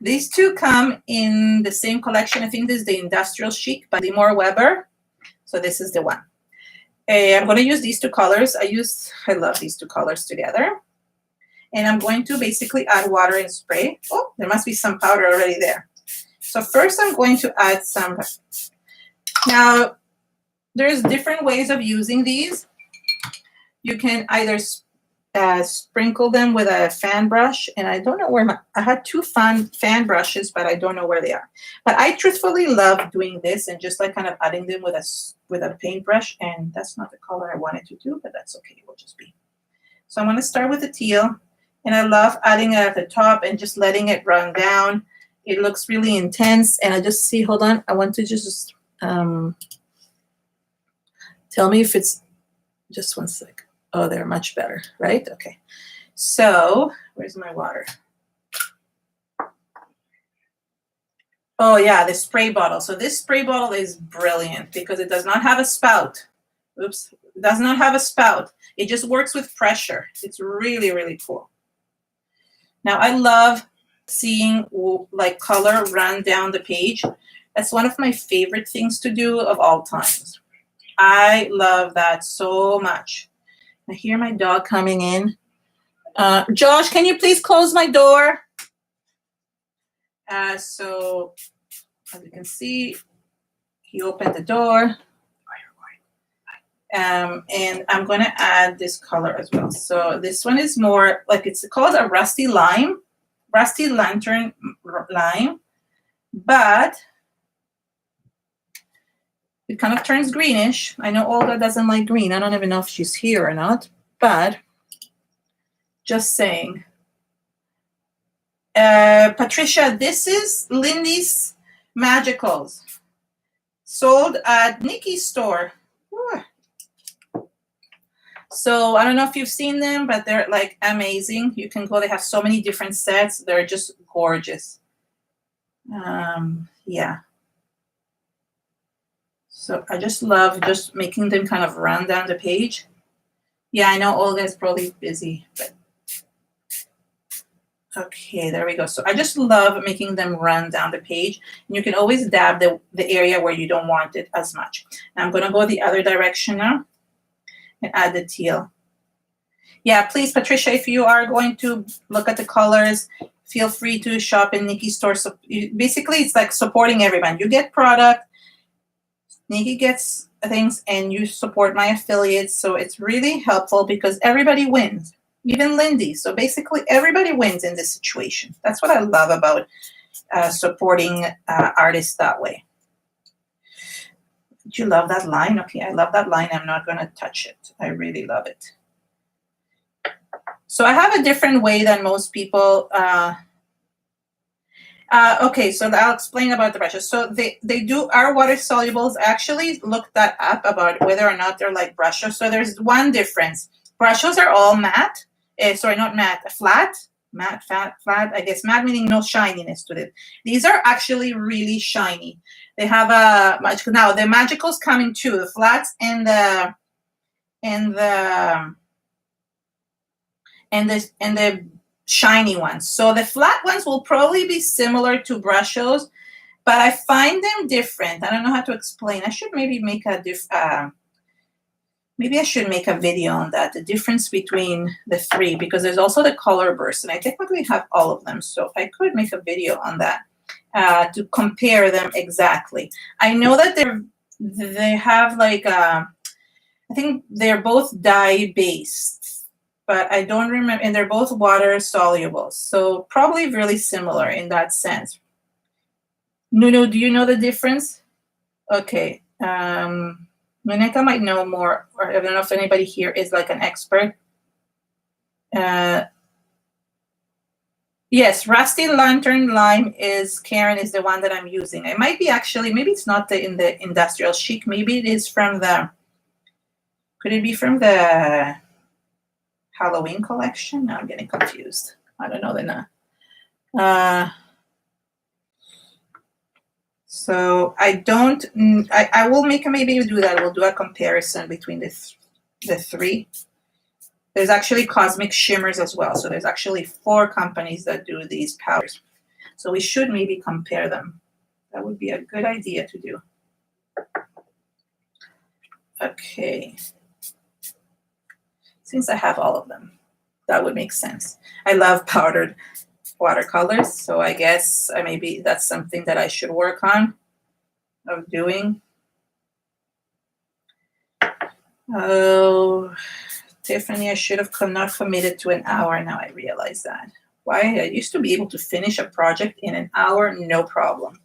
these two come in the same collection. I think this is the Industrial Chic by Limor Weber. So this is the one. I'm going to use these two colors. I love these two colors together. And I'm going to basically add water and spray. Oh, there must be some powder already there. So first I'm going to add some. Now, there's different ways of using these. You can either sprinkle them with a fan brush. And I don't know where I had two fan brushes, but I don't know where they are. But I truthfully love doing this and just like kind of adding them with a paintbrush. And that's not the color I wanted to do, but that's okay. It will just be. So I'm going to start with the teal. And I love adding it at the top and just letting it run down. It looks really intense. And I just see, hold on, I want to just tell me if it's, just one sec. Oh, they're much better, right? Okay. So where's my water? Oh yeah, the spray bottle. So this spray bottle is brilliant because it does not have a spout. Oops, it does not have a spout. It just works with pressure. It's really, really cool. Now, I love seeing like color run down the page. That's one of my favorite things to do of all times. I love that so much. I hear my dog coming in. Josh, can you please close my door? So, as you can see, he opened the door. And I'm going to add this color as well. So this one is more like it's called a rusty lantern lime, but it kind of turns greenish. I know Olga doesn't like green. I don't even know if she's here or not, but just saying. Patricia, this is Lindy's Magicals, sold at Nikki's store. Ooh. So I don't know if you've seen them, but they're like amazing. You can go, they have so many different sets. They're just gorgeous. Yeah. So I just love just making them kind of run down the page. Yeah, I know Olga's probably busy, but okay, there we go. So I just love making them run down the page. And you can always dab the area where you don't want it as much. Now I'm going to go the other direction now. And add the teal. Yeah, please, Patricia, if you are going to look at the colors, feel free to shop in Nikki's store. So basically, it's like supporting everyone. You get product, Nikki gets things, and you support my affiliates. So it's really helpful because everybody wins, even Lindy. So basically, everybody wins in this situation. That's what I love about supporting artists that way. Do you love that line? Okay, I love that line. I'm not going to touch it. I really love it. So I have a different way than most people. Okay, so I'll explain about the brushes. So they do our water solubles. I actually looked that up about whether or not they're like brushes. So there's one difference. Brushes are all matte. Sorry, not matte, flat. Matte, flat, I guess matte meaning no shininess to it. These are actually really shiny. They have a now the Magicals come in two, the flats and the shiny ones. So the flat ones will probably be similar to brushes, but I find them different. I don't know how to explain. I should maybe make a maybe I should make a video on that, the difference between the three, because there's also the color burst, and I technically have all of them. So I could make a video on that to compare them exactly. I know that they have like, I think they're both dye-based, but I don't remember, and they're both water soluble. So probably really similar in that sense. Nuno, do you know the difference? Okay. Nuneka might know more, or I don't know if anybody here is like an expert. Yes, Rusty Lantern Lime is, Karen is the one that I'm using. It might be actually, maybe it's not in the Industrial Chic. Maybe it is from the Could it be from the Halloween collection? No, I'm getting confused. I don't know the so I will make maybe do that. We'll do a comparison between the three. There's actually Cosmic Shimmers as well. So there's actually 4 companies that do these powders. So we should maybe compare them. That would be a good idea to do. Okay. Since I have all of them, that would make sense. I love powdered watercolors, so I guess maybe that's something that I should work on of doing. Oh, Tiffany, I should have not committed to an hour. Now I realize that. Why? I used to be able to finish a project in an hour, no problem.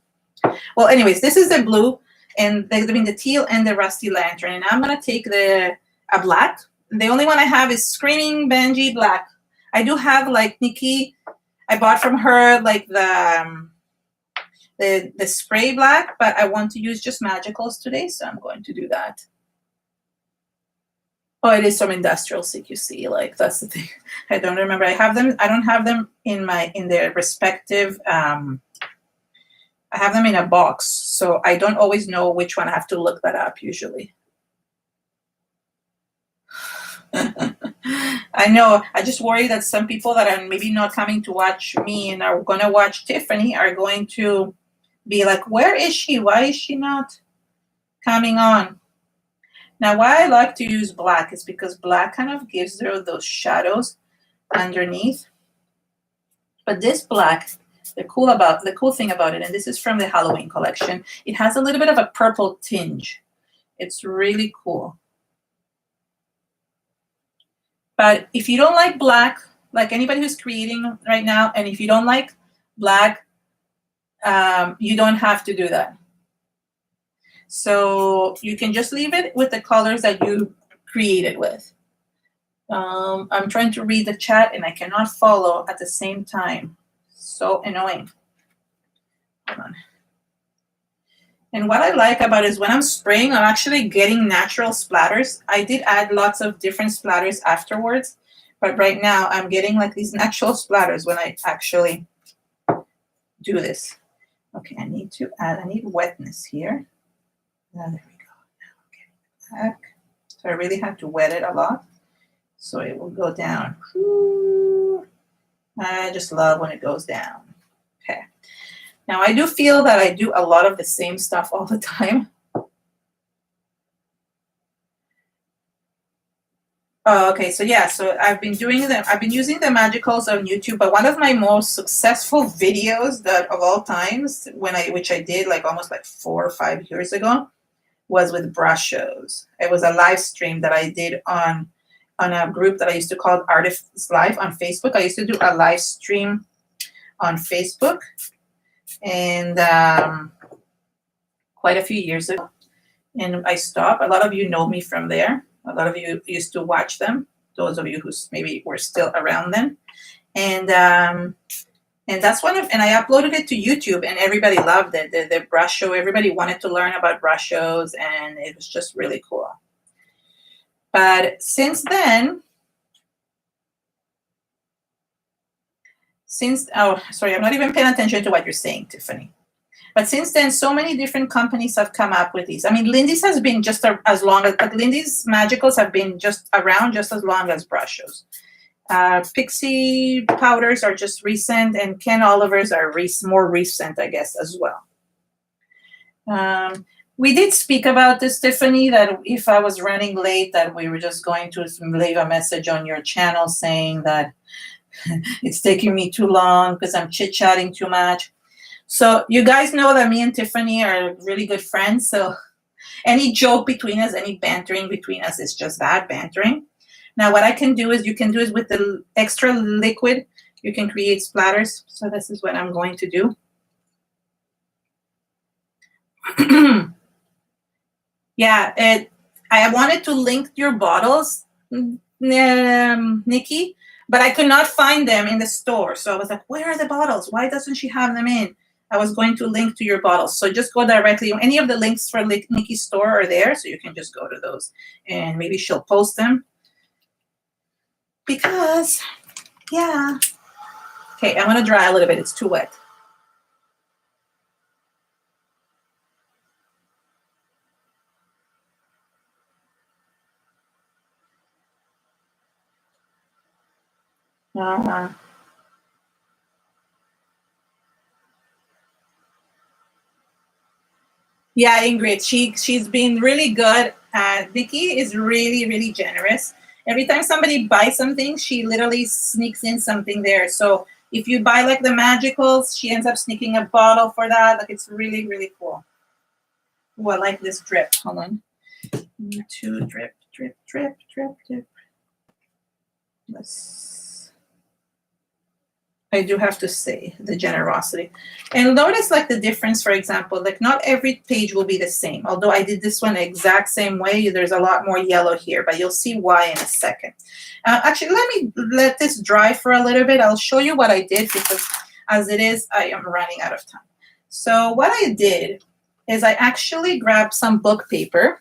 Well, anyways, this is the blue, and the teal and the rusty lantern, and I'm gonna take a black. The only one I have is Screaming Banshee Black. I do have like Nikki. I bought from her like the spray black, but I want to use just magicals today, so I'm going to do that. Oh, it is some industrial CQC. Like that's the thing. I don't remember. I have them. I don't have them in their respective. I have them in a box, so I don't always know which one. I have to look that up usually. I know. I just worry that some people that are maybe not coming to watch me and are going to watch Tiffany are going to be like, where is she? Why is she not coming on? Now, why I like to use black is because black kind of gives her those shadows underneath. But this black, the cool thing about it, and this is from the Halloween collection, it has a little bit of a purple tinge. It's really cool. But if you don't like black, like anybody who's creating right now, and if you don't like black, you don't have to do that. So you can just leave it with the colors that you created with. I'm trying to read the chat and I cannot follow at the same time. So annoying. Hold on. And what I like about it is when I'm spraying, I'm actually getting natural splatters. I did add lots of different splatters afterwards, but right now I'm getting like these natural splatters when I actually do this. Okay, I need wetness here. There we go. Now I'm getting it back. So I really have to wet it a lot so it will go down. I just love when it goes down. Okay. Now I do feel that I do a lot of the same stuff all the time. Oh, okay. So yeah, so I've been doing them. I've been using the magicals on YouTube, but one of my most successful videos of all times, which I did like almost like 4 or 5 years ago, was with brush shows. It was a live stream that I did on a group that I used to call Artists Live on Facebook. I used to do a live stream on Facebook, and quite a few years ago, and I stopped. A lot of you know me from there. A lot of you used to watch them. Those of you who maybe were still around then, and that's and I uploaded it to YouTube, and everybody loved it. The brush show. Everybody wanted to learn about brush shows, and it was just really cool. But since then, oh, sorry, I'm not even paying attention to what you're saying, Tiffany. But since then, so many different companies have come up with these. I mean, Lindy's has been just as long as, but Lindy's Magicals have been just around just as long as brush shows. Pixie powders are just recent, and Ken Oliver's are more recent, I guess, as well. We did speak about this, Tiffany, that if I was running late, that we were just going to leave a message on your channel saying that it's taking me too long because I'm chit-chatting too much. So you guys know that me and Tiffany are really good friends. So any joke between us, any bantering between us is just that, bantering. Now what I can do is, you can do is with the extra liquid, you can create splatters. So this is what I'm going to do. Yeah, I wanted to link your bottles, Nikki, but I could not find them in the store. So I was like, where are the bottles? Why doesn't she have them in? I was going to link to your bottles. So just go directly. Any of the links for Nikki's store are there, so you can just go to those. And maybe she'll post them. Because, yeah. Okay, I'm going to dry a little bit. It's too wet. Yeah, Ingrid, she's been really good. Vicky is really generous. Every time somebody buys something, she literally sneaks in something there. So if you buy like the magicals, she ends up sneaking a bottle for that. Like it's really cool. Oh, I like this drip. Hold on. 2 drip. I do have to say the generosity. And notice like the difference, for example, like not every page will be the same. Although I did this one the exact same way, there's a lot more yellow here, but you'll see why in a second. Actually, let this dry for a little bit. I'll show you what I did because as it is, I am running out of time. So what I did is I actually grabbed some book paper.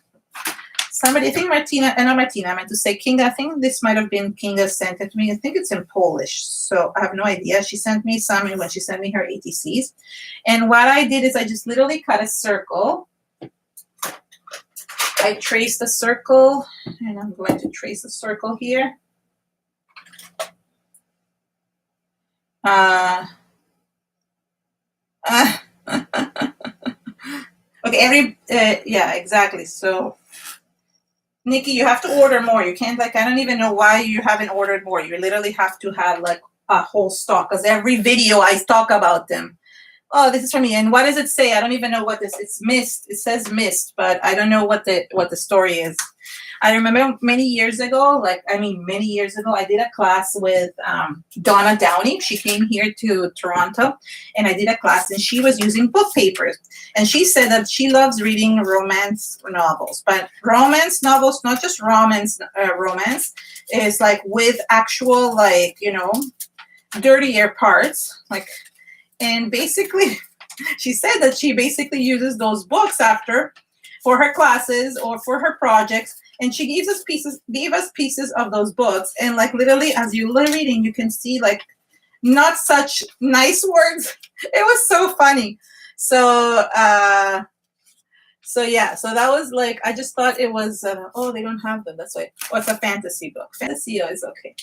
Somebody, I think Martina, not Martina, I meant to say Kinga. I think this might have been Kinga sent it to me. I think it's in Polish, so I have no idea. She sent me some when she sent me her ATCs. And what I did is I just literally cut a circle. I traced a circle, and I'm going to trace a circle here. Okay, yeah, exactly. So Nikki, you have to order more. You can't, like, I don't even know why you haven't ordered more. You literally have to have like a whole stock because every video I talk about them. Oh, this is for me. And what does it say? I don't even know what this, it's mist. It says mist, but I don't know what the story is. I remember many years ago, I did a class with Donna Downey. She came here to Toronto, and I did a class, and she was using book papers. And she said that she loves reading romance novels, but romance novels, not just romance, is like with actual, like, you know, dirtier parts. Like, and basically, she said that she basically uses those books after for her classes or for her projects. And she gave us pieces of those books. And like literally as you're reading, you can see like not such nice words. It was so funny. So yeah, so that was like, I just thought it was, oh, they don't have them. That's why. Oh, it's a fantasy book. Fantasy is okay.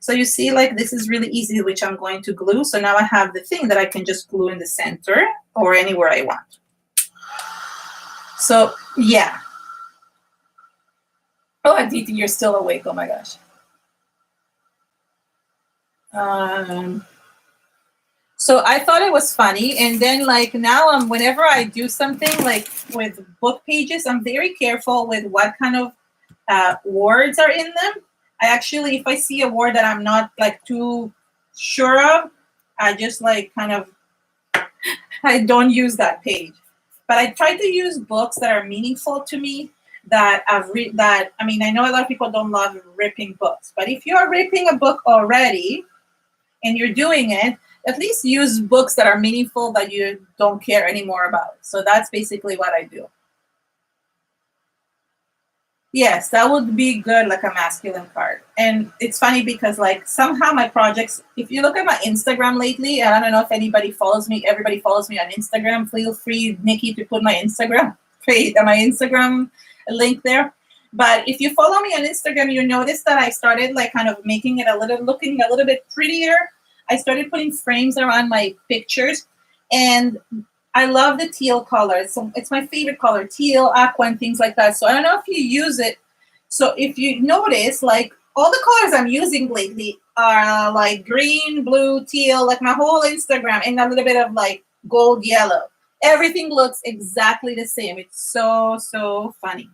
So you see, like, this is really easy, which I'm going to glue. So now I have the thing that I can just glue in the center or anywhere I want. So yeah. Oh, Aditi, you're still awake. Oh my gosh. So I thought it was funny. And then like now whenever I do something like with book pages, I'm very careful with what kind of words are in them. I actually, if I see a word that I'm not like too sure of, I just like kind of, I don't use that page. But I try to use books that are meaningful to me, that I've read, that, I mean, I know a lot of people don't love ripping books, but if you're ripping a book already and you're doing it, at least use books that are meaningful that you don't care anymore about. So that's basically what I do. Yes, that would be good, like a masculine card. And it's funny because like somehow my projects, if you look at my Instagram lately, and I don't know if anybody follows me, everybody follows me on Instagram. Feel free, Nikki, to put my Instagram link there. But if you follow me on Instagram, you notice that I started like kind of making it looking a little bit prettier. I started putting frames around my pictures, and I love the teal color. So it's my favorite color, teal, aqua, and things like that. So I don't know if you use it. So if you notice, like all the colors I'm using lately are like green, blue, teal, like my whole Instagram, and a little bit of like gold yellow. Everything looks exactly the same. It's so funny.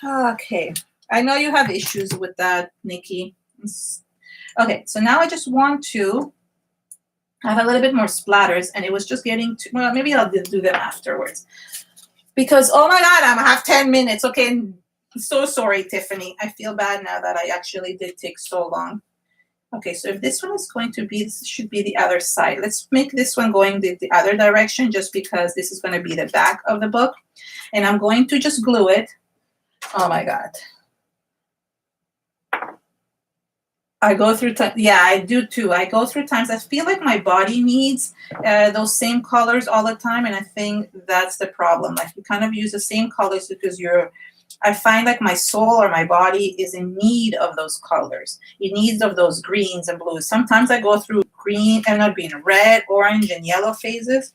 Okay. I know you have issues with that, Nikki. Okay, so now I just want to have a little bit more splatters, and it was just getting to, well, maybe I'll do them afterwards. Because, oh my God, I have 10 minutes. Okay, so sorry, Tiffany. I feel bad now that I actually did take so long. Okay, so if this one is going to be, this should be the other side. Let's make this one going the other direction just because this is going to be the back of the book. And I'm going to just glue it. Oh my God. I go through time. Yeah, I do too. I go through times. I feel like my body needs those same colors all the time. And I think that's the problem. Like you kind of use the same colors because I find like my soul or my body is in need of those colors. It needs of those greens and blues. Sometimes I go through green and not being red, orange, and yellow phases.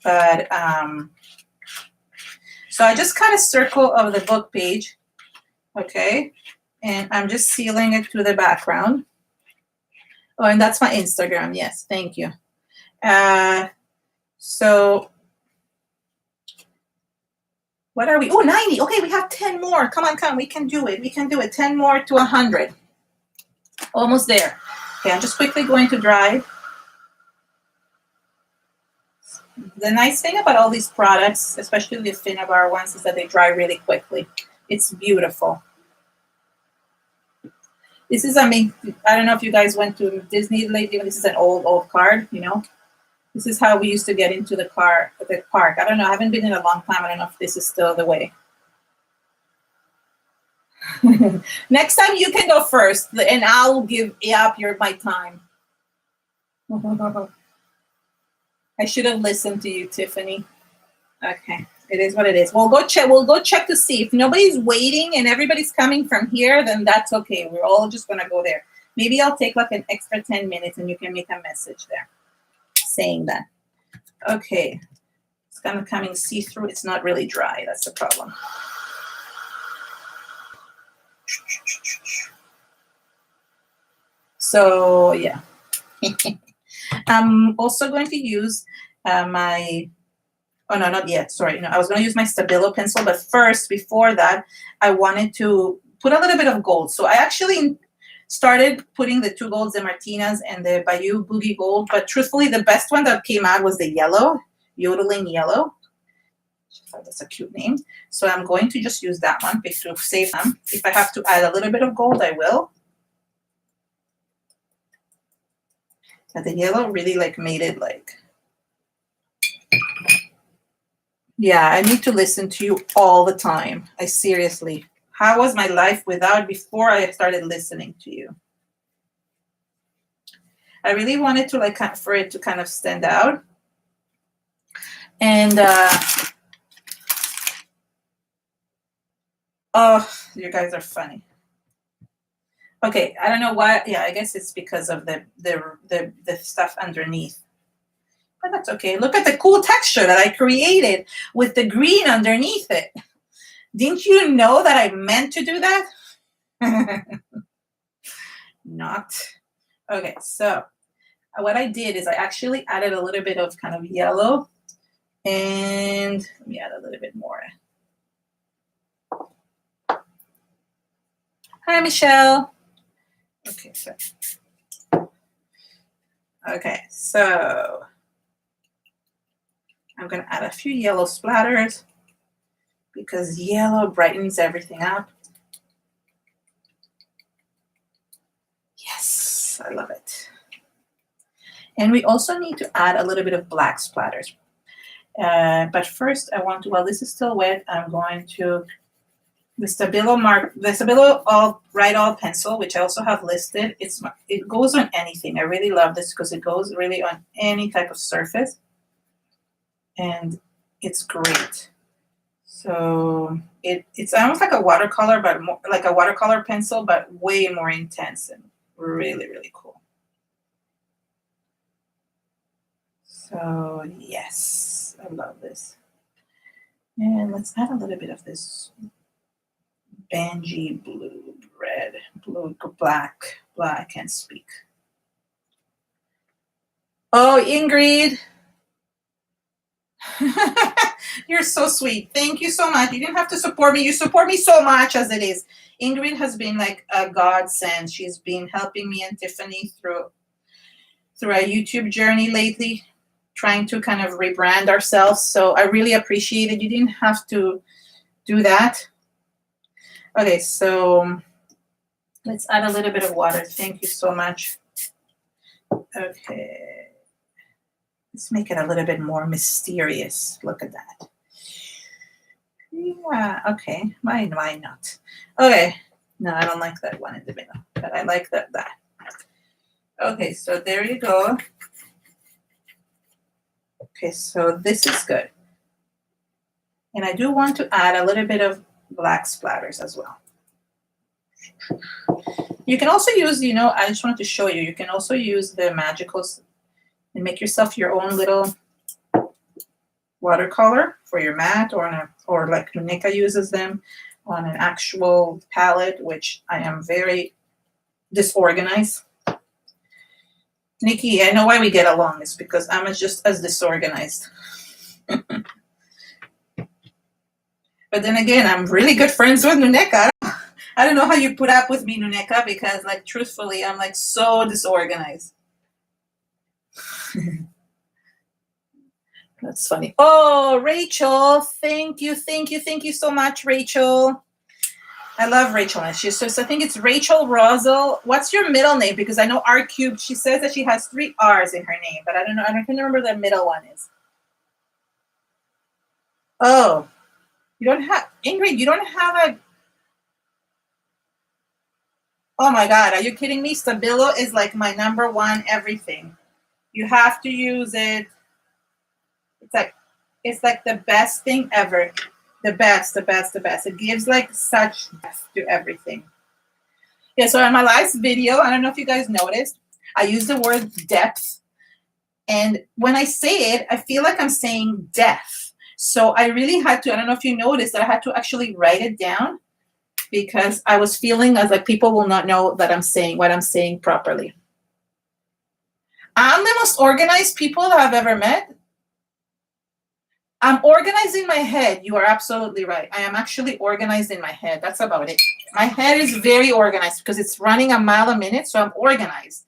But so I just kind of circle of the book page. Okay. And I'm just sealing it to the background. Oh, and that's my Instagram. Yes, thank you. So what are we? Oh, 90. Okay, we have 10 more. Come on. We can do it. We can do it. 10 more to 100. Almost there. Okay, I'm just quickly going to dry. The nice thing about all these products, especially the Finnabair ones, is that they dry really quickly. It's beautiful. This is, I don't know if you guys went to Disney lately, but this is an old card, you know. This is how we used to get into the park. I don't know. I haven't been in a long time. I don't know if this is still the way. Next time you can go first, and I'll give up my time. I should have listened to you, Tiffany. Okay, it is what it is. We'll go check. We'll go check to see if nobody's waiting and everybody's coming from here. Then that's okay. We're all just gonna go there. Maybe I'll take like an extra 10 minutes, and you can make a message there saying that. Okay, it's kind of coming see-through. It's not really dry. That's the problem. So yeah. I'm also going to use my, oh no, not yet, sorry. No, I was going to use my Stabilo pencil, but first, before that, I wanted to put a little bit of gold. So I actually started putting the 2 golds, the Martinas and the Bayou Boogie Gold, but truthfully, the best one that came out was the yellow, Yodeling Yellow. That's a cute name. So I'm going to just use that one to save them. If I have to add a little bit of gold, I will. But the yellow really like made it like, yeah, I need to listen to you all the time. I seriously, how was my life before I started listening to you? I really wanted to like for it to kind of stand out. And oh, you guys are funny. Okay, I don't know why. Yeah, I guess it's because of the stuff underneath. But that's okay. Look at the cool texture that I created with the green underneath it. Didn't you know that I meant to do that? Not. Okay, so what I did is I actually added a little bit of kind of yellow. And let me add a little bit more. Hi, Michelle. Okay, so I'm going to add a few yellow splatters because yellow brightens everything up. Yes, I love it. And we also need to add a little bit of black splatters. But first I want to, while this is still wet, I'm going to the Stabilo all pencil, which I also have listed. It goes on anything. I really love this because it goes really on any type of surface, and it's great. So it's almost like a watercolor, but more like a watercolor pencil, but way more intense and really, really cool. So yes, I love this. And let's add a little bit of this Banji blue, red, blue, black, I can't speak. Oh, Ingrid. You're so sweet. Thank you so much. You didn't have to support me. You support me so much as it is. Ingrid has been like a godsend. She's been helping me and Tiffany through our YouTube journey lately, trying to kind of rebrand ourselves. So I really appreciate it. You didn't have to do that. Okay, so Let's add a little bit of water. Thank you so much. Okay. Let's make it a little bit more mysterious. Look at that. Yeah, okay. Why not? Okay. No, I don't like that one in the middle, but I like that. Okay, so there you go. Okay, so this is good. And I do want to add a little bit of black splatters as well. You can also use, I just wanted to show you, you can also use the magicals and make yourself your own little watercolor for your mat, or like Nuneka uses them on an actual palette, which I am very disorganized. Nikki, I know why we get along. It's because I'm just as disorganized. But then again, I'm really good friends with Nuneka. I don't know how you put up with me, Nuneka, because, like, truthfully, I'm, like, so disorganized. That's funny. Oh, Rachel, thank you so much, Rachel. I love Rachel. And she says, I think it's Rachel Rosal. What's your middle name? Because I know R Cubed, she says that she has 3 R's in her name, but I don't know. I don't remember the middle one is. Oh, you don't have, Ingrid, you don't have a, oh my God, are you kidding me? Stabilo is like my #1 everything. You have to use it. It's like the best thing ever. The best. It gives like such depth to everything. Yeah, so in my last video, I don't know if you guys noticed, I used the word depth. And when I say it, I feel like I'm saying death. So I really had to, I don't know if you noticed, that I had to actually write it down because I was feeling as like people will not know that I'm saying what I'm saying properly. I'm the most organized people that I've ever met. I'm organized in my head. You are absolutely right. I am actually organized in my head. That's about it. My head is very organized because it's running a mile a minute. So I'm organized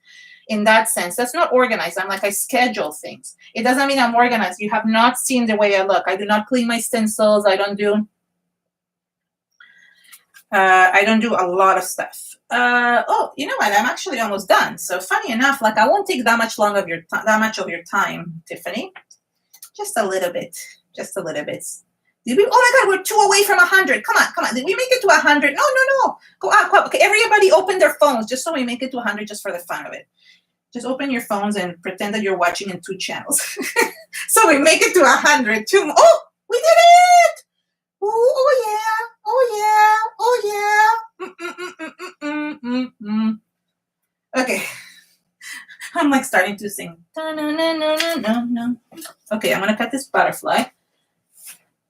in that sense. That's not organized. I'm like, I schedule things. It doesn't mean I'm organized. You have not seen the way I look. I do not clean my stencils. I don't do a lot of stuff. Oh, you know what? I'm actually almost done. So funny enough, like I won't take that much of your time, Tiffany. Just a little bit. Just a little bit. Did we? Oh my God, we're 2 away from 100. Come on. Did we make it to 100? No. Go out. Okay, everybody open their phones just so we make it to 100 just for the fun of it. Just open your phones and pretend that you're watching in 2 channels. So we make it to 100. Oh, we did it! Oh yeah. Okay. I'm like starting to sing. Okay, I'm gonna cut this butterfly.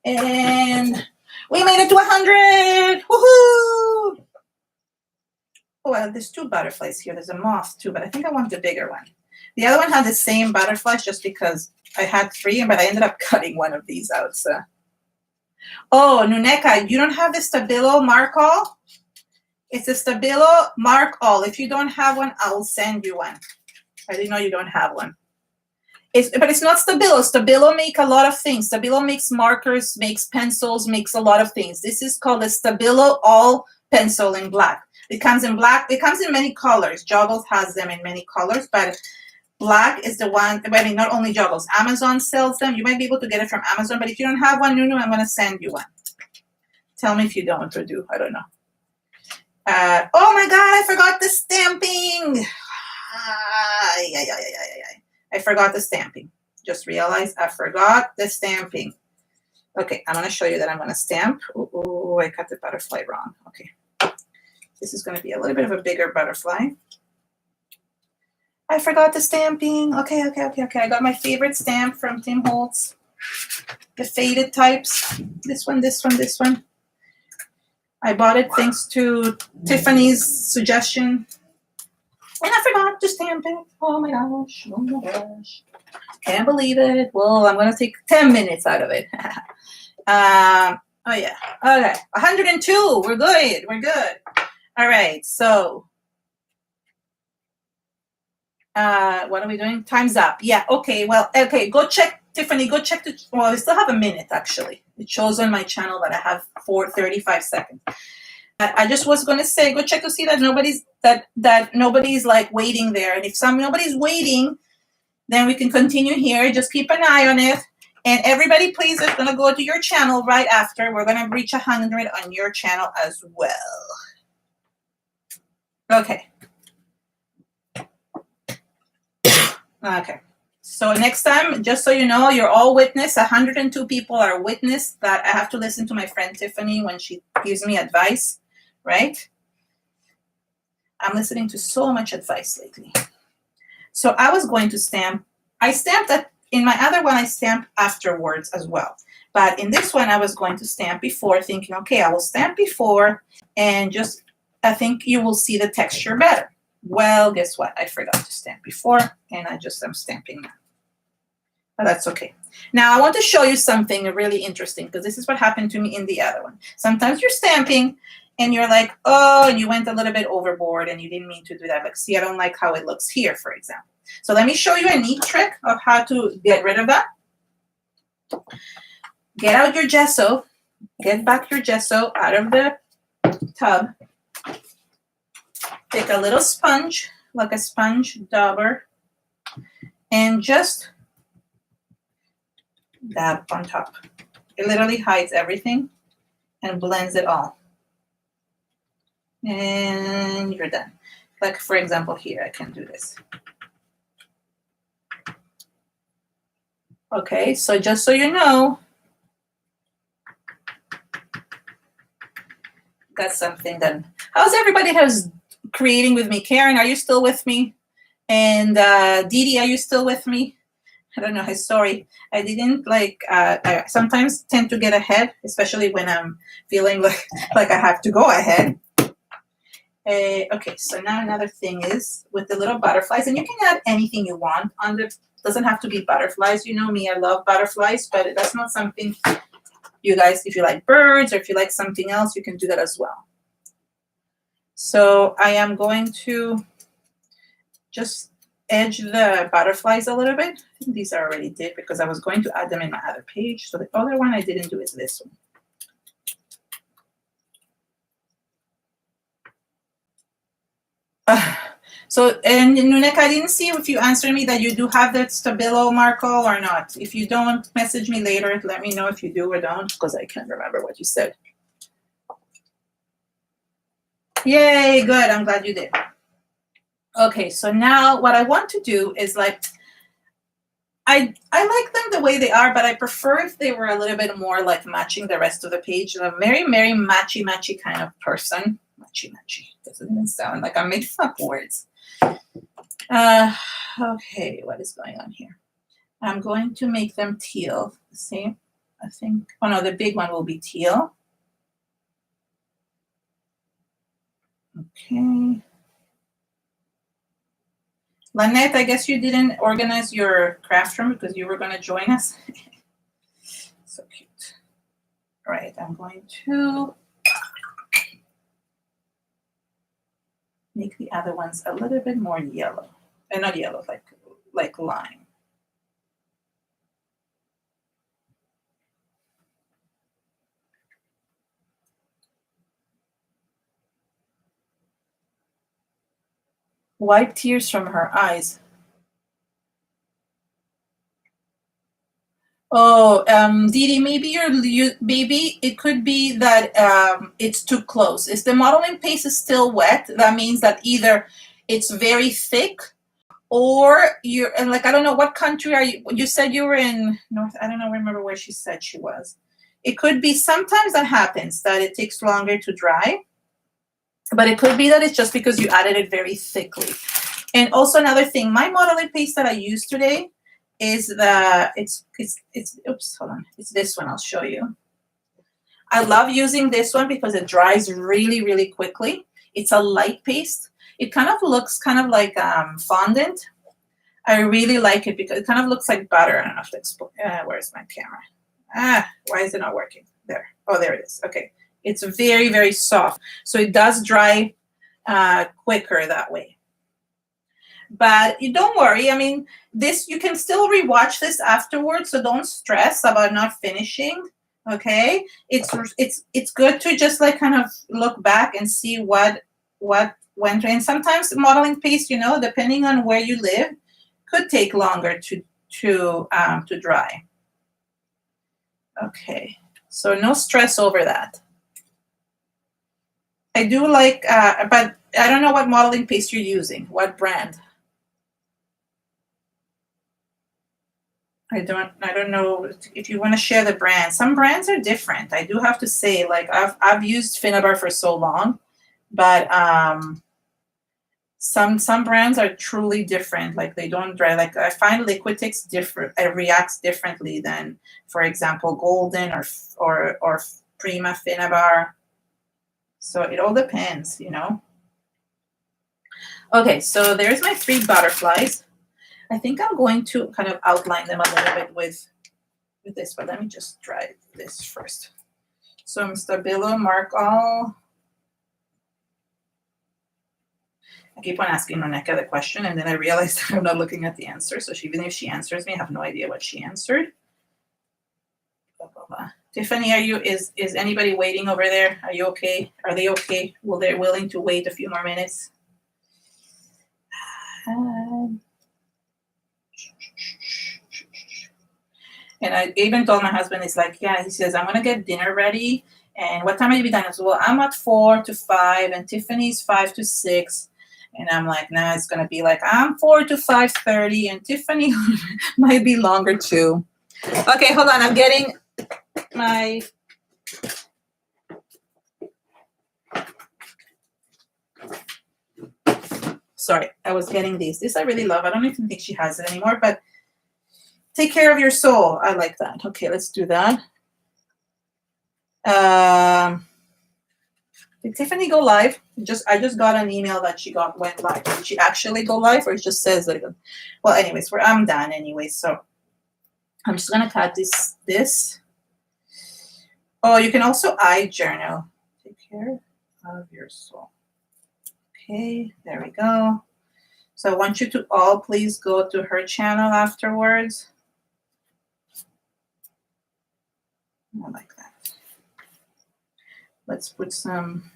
And we made it to 100! Woohoo! Oh, well, there's 2 butterflies here. There's a moth too, but I think I want the bigger one. The other one had the same butterflies just because I had 3, but I ended up cutting one of these out. So. Oh, Nuneka, you don't have the Stabilo Mark All? It's a Stabilo Mark All. If you don't have one, I'll send you one. I didn't know you don't have one. But it's not Stabilo. Stabilo make a lot of things. Stabilo makes markers, makes pencils, makes a lot of things. This is called a Stabilo All Pencil in black. It comes in black. It comes in many colors. Joggles has them in many colors, but black is the one. I mean, not only Joggles. Amazon sells them. You might be able to get it from Amazon, but if you don't have one, Nunu, I'm going to send you one. Tell me if you don't or do. I don't know. Oh my God, I forgot the stamping. I forgot the stamping. Just realized I forgot the stamping. Okay, I'm going to show you that I'm going to stamp. Oh, I cut the butterfly wrong. Okay. This is going to be a little bit of a bigger butterfly. I forgot the stamping. Okay. I got my favorite stamp from Tim Holtz. The faded types. This one. I bought it thanks to Tiffany's suggestion. And I forgot to stamp it. Oh my gosh. Can't believe it. Well, I'm going to take 10 minutes out of it. Oh yeah. Okay. 102. We're good. All right. So what are we doing? Time's up. Yeah. Okay. Well, okay. Go check, Tiffany. Go check well, I still have a minute actually. It shows on my channel that I have 35 seconds. I just was going to say, go check to see that nobody's like waiting there. And if nobody's waiting, then we can continue here. Just keep an eye on it. And everybody, please, is going to go to your channel right after. We're going to reach 100 on your channel as well. Okay. Okay. So next time, just so you know, you're all witness. 102 people are witness that I have to listen to my friend Tiffany when she gives me advice, right? I'm listening to so much advice lately. So I was going to stamp. I stamped that. In my other one, I stamped afterwards as well. But in this one, I was going to stamp before, thinking, okay, I will stamp before, and just, I think you will see the texture better. Well, guess what? I forgot to stamp before, and I just am stamping now. But that's okay. Now, I want to show you something really interesting, because this is what happened to me in the other one. Sometimes you're stamping, and you're like, oh, and you went a little bit overboard, and you didn't mean to do that. Like, see, I don't like how it looks here, for example. So let me show you a neat trick of how to get rid of that. Get out your gesso. Get back your gesso out of the tub. Take a little sponge, like a sponge dauber, and just dab on top. It literally hides everything and blends it all. And you're done. Like, for example, here, I can do this. Okay, so just so you know, that's something done. How's everybody who's creating with me? Karen, are you still with me? And Dee Dee, are you still with me? I don't know. Sorry, I didn't like. I sometimes tend to get ahead, especially when I'm feeling like I have to go ahead. Okay, so now another thing is with the little butterflies, and you can add anything you want on the. Doesn't have to be butterflies. You know me, I love butterflies, but that's not something you guys, if you like birds or if you like something else, you can do that as well. So I am going to just edge the butterflies a little bit. I think these are already did because I was going to add them in my other page. So the other one I didn't do is this one. So, and Nuneka, I didn't see if you answered me that you do have that Stabilo Marco or not. If you don't, message me later. Let me know if you do or don't, because I can't remember what you said. Yay, good. I'm glad you did. Okay, so now what I want to do is like, I like them the way they are, but I prefer if they were a little bit more like matching the rest of the page. I'm a very, very matchy kind of person. Matchy. Doesn't even sound like I'm making up words. Okay, what is going on here? I'm going to make them teal. See, I think, oh no, the big one will be teal. Okay. Lynette, I guess you didn't organize your craft room because you were going to join us. So cute. All right, I'm going to make the other ones a little bit more yellow. And not yellow, like lime. Wipe tears from her eyes. Oh, Dee Dee, maybe it could be that it's too close. If the modeling paste is still wet, that means that either it's very thick, or you're, and like, I don't know, what country are you? You said you were in North. I don't know. Remember where she said she was. It could be sometimes that happens that it takes longer to dry, but it could be that it's just because you added it very thickly. And also another thing, my modeling paste that I used today is oops, hold on. It's this one. I'll show you. I love using this one because it dries really, really quickly. It's a light paste. It kind of looks kind of like fondant. I really like it because it kind of looks like butter. I don't know if to explain. Where's my camera? Why is it not working? There. Oh, there it is. Okay. It's very, very soft. So it does dry quicker that way. But you don't worry. I mean, this, you can still rewatch this afterwards, so don't stress about not finishing. Okay, it's good to just like kind of look back and see what went. And sometimes modeling paste, you know, depending on where you live, could take longer to dry. Okay, so no stress over that. I do like, but I don't know what modeling paste you're using. What brand? I don't know if you want to share the brand. Some brands are different. I do have to say, like I've used Finnabair for so long, but some brands are truly different. Like they don't dry. Like I find Liquitex different. It reacts differently than, for example, Golden or Prima Finnabair. So it all depends, you know. Okay, so there's my 3 butterflies. I think I'm going to kind of outline them a little bit with this, but let me just try this first. So I'm Stabilo, mark all. I keep on asking Nuneka the question, and then I realized I'm not looking at the answer. So even if she answers me, I have no idea what she answered. Blah, blah, blah. Tiffany, is anybody waiting over there? Are you okay? Are they okay? Well, they're willing to wait a few more minutes. And I even told my husband, it's like, yeah, he says, I'm going to get dinner ready. And what time are you be done? I said, well, I'm at 4 to 5 and Tiffany's 5 to 6. And I'm like, nah, it's going to be like, I'm 4 to 5:30 and Tiffany might be longer too. Okay, hold on. I'm getting my... Sorry, I was getting these. This I really love. I don't even think she has it anymore, but take care of your soul. I like that. Okay, let's do that. Did Tiffany go live? I just got an email that she went live. Did she actually go live, or it just says that? Well, anyways, I'm done anyway. So I'm just gonna cut this. Oh, you can also eye journal. Take care of your soul. Okay, there we go. So I want you to all please go to her channel afterwards. I like that. Let's put some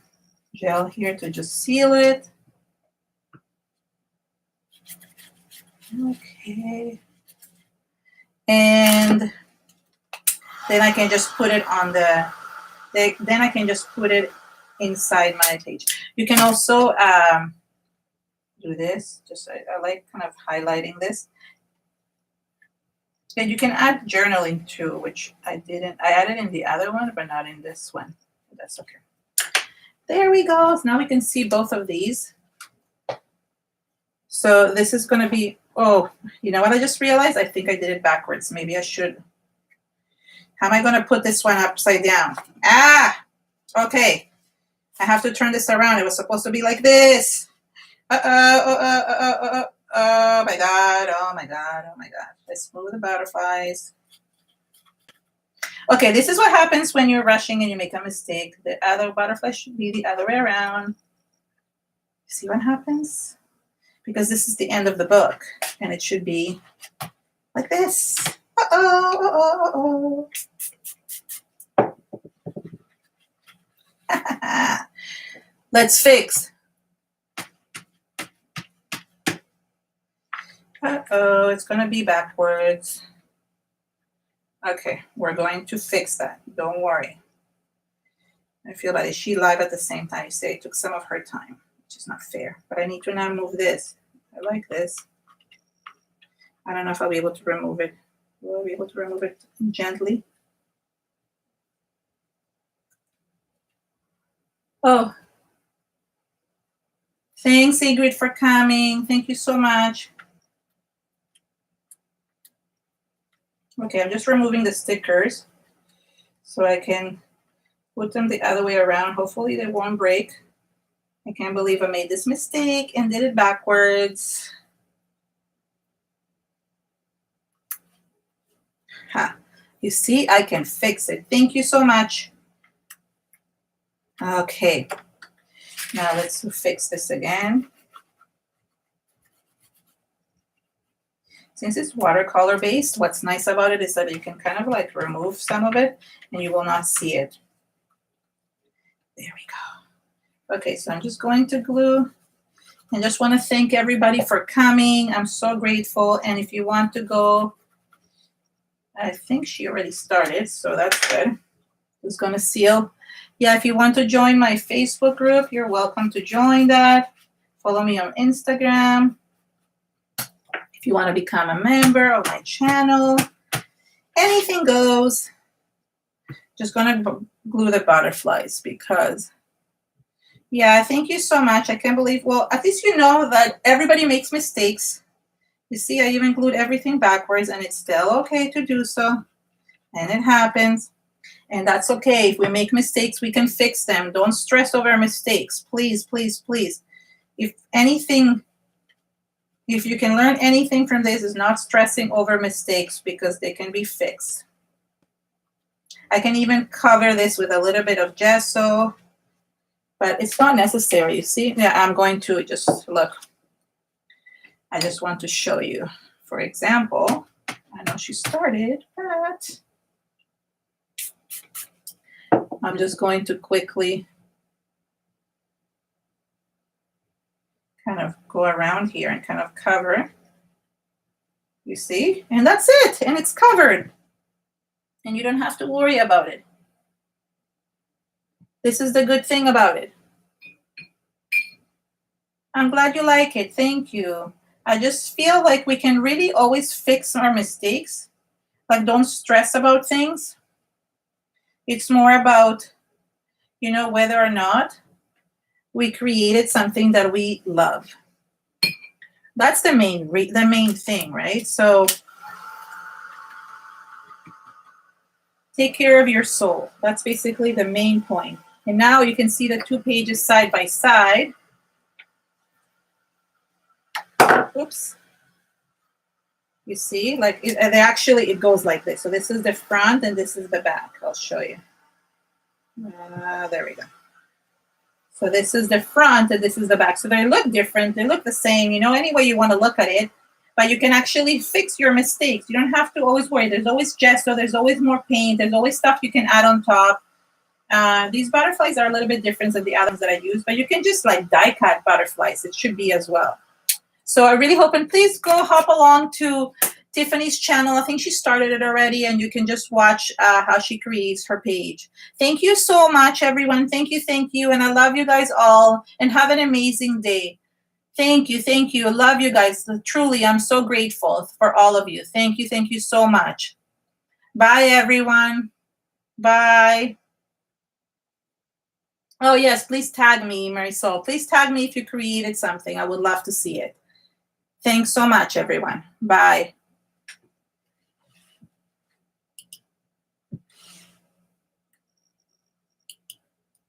gel here to just seal it. Okay. And then I can just put it on then I can just put it inside my page. You can also do this. I like kind of highlighting this. And you can add journaling too, which I didn't. I added in the other one, but not in this one. That's okay. There we go. So now we can see both of these. So this is going to be, oh, you know what I just realized? I think I did it backwards. Maybe I should. How am I going to put this one upside down? Ah, okay. I have to turn this around. It was supposed to be like this. Oh my God. Oh my God. Oh my God. Let's move the butterflies. Okay, this is what happens when you're rushing and you make a mistake. The other butterfly should be the other way around. See what happens? Because this is the end of the book and it should be like this. Let's fix. It's going to be backwards. Okay, we're going to fix that. Don't worry. I feel like she live at the same time. You say it took some of her time, which is not fair. But I need to now move this. I like this. I don't know if I'll be able to remove it. Will I be able to remove it gently? Oh. Thanks, Ingrid, for coming. Thank you so much. Okay, I'm just removing the stickers so I can put them the other way around. Hopefully they won't break. I can't believe I made this mistake and did it backwards. Ha. You see, I can fix it. Thank you so much. Okay. Now let's fix this again. Since it's watercolor based, what's nice about it is that you can kind of like remove some of it and you will not see it. There we go. Okay, so I'm just going to glue. And just want to thank everybody for coming. I'm so grateful. And if you want to go, I think she already started, so that's good. Who's going to seal? Yeah, if you want to join my Facebook group, you're welcome to join that. Follow me on Instagram. If you want to become a member of my channel, anything goes. Just going to glue the butterflies because, yeah, thank you so much. I can't believe, well, at least you know that everybody makes mistakes. You see, I even glued everything backwards and it's still okay to do so. And it happens. And that's okay. If we make mistakes, we can fix them. Don't stress over mistakes. Please, please, please. If anything, if you can learn anything from this, is not stressing over mistakes because they can be fixed. I can even cover this with a little bit of gesso, but it's not necessary. You see, yeah, I'm going to just look. I just want to show you. For example, I know she started, but I'm just going to quickly kind of go around here and kind of cover. You see? And that's it. And it's covered. And you don't have to worry about it. This is the good thing about it. I'm glad you like it. Thank you. I just feel like we can really always fix our mistakes. Like, don't stress about things. It's more about, you know, whether or not we created something that we love. That's the main thing, right? So take care of your soul. That's basically the main point. And now you can see the 2 pages side by side. Oops. You see, like it goes like this. So this is the front and this is the back. I'll show you. There we go. So this is the front and this is the back. So they look different. They look the same, you know, any way you want to look at it. But you can actually fix your mistakes. You don't have to always worry. There's always gesso. There's always more paint. There's always stuff you can add on top. These butterflies are a little bit different than the others that I use. But you can just like die cut butterflies. It should be as well. So I really hope, and please go hop along to Tiffany's channel. I think she started it already, and you can just watch how she creates her page. Thank you so much, everyone. Thank you, and I love you guys all, and have an amazing day. Thank you. I love you guys. Truly, I'm so grateful for all of you. Thank you so much. Bye, everyone. Bye. Oh, yes, please tag me, Marisol. Please tag me if you created something. I would love to see it. Thanks so much, everyone. Bye.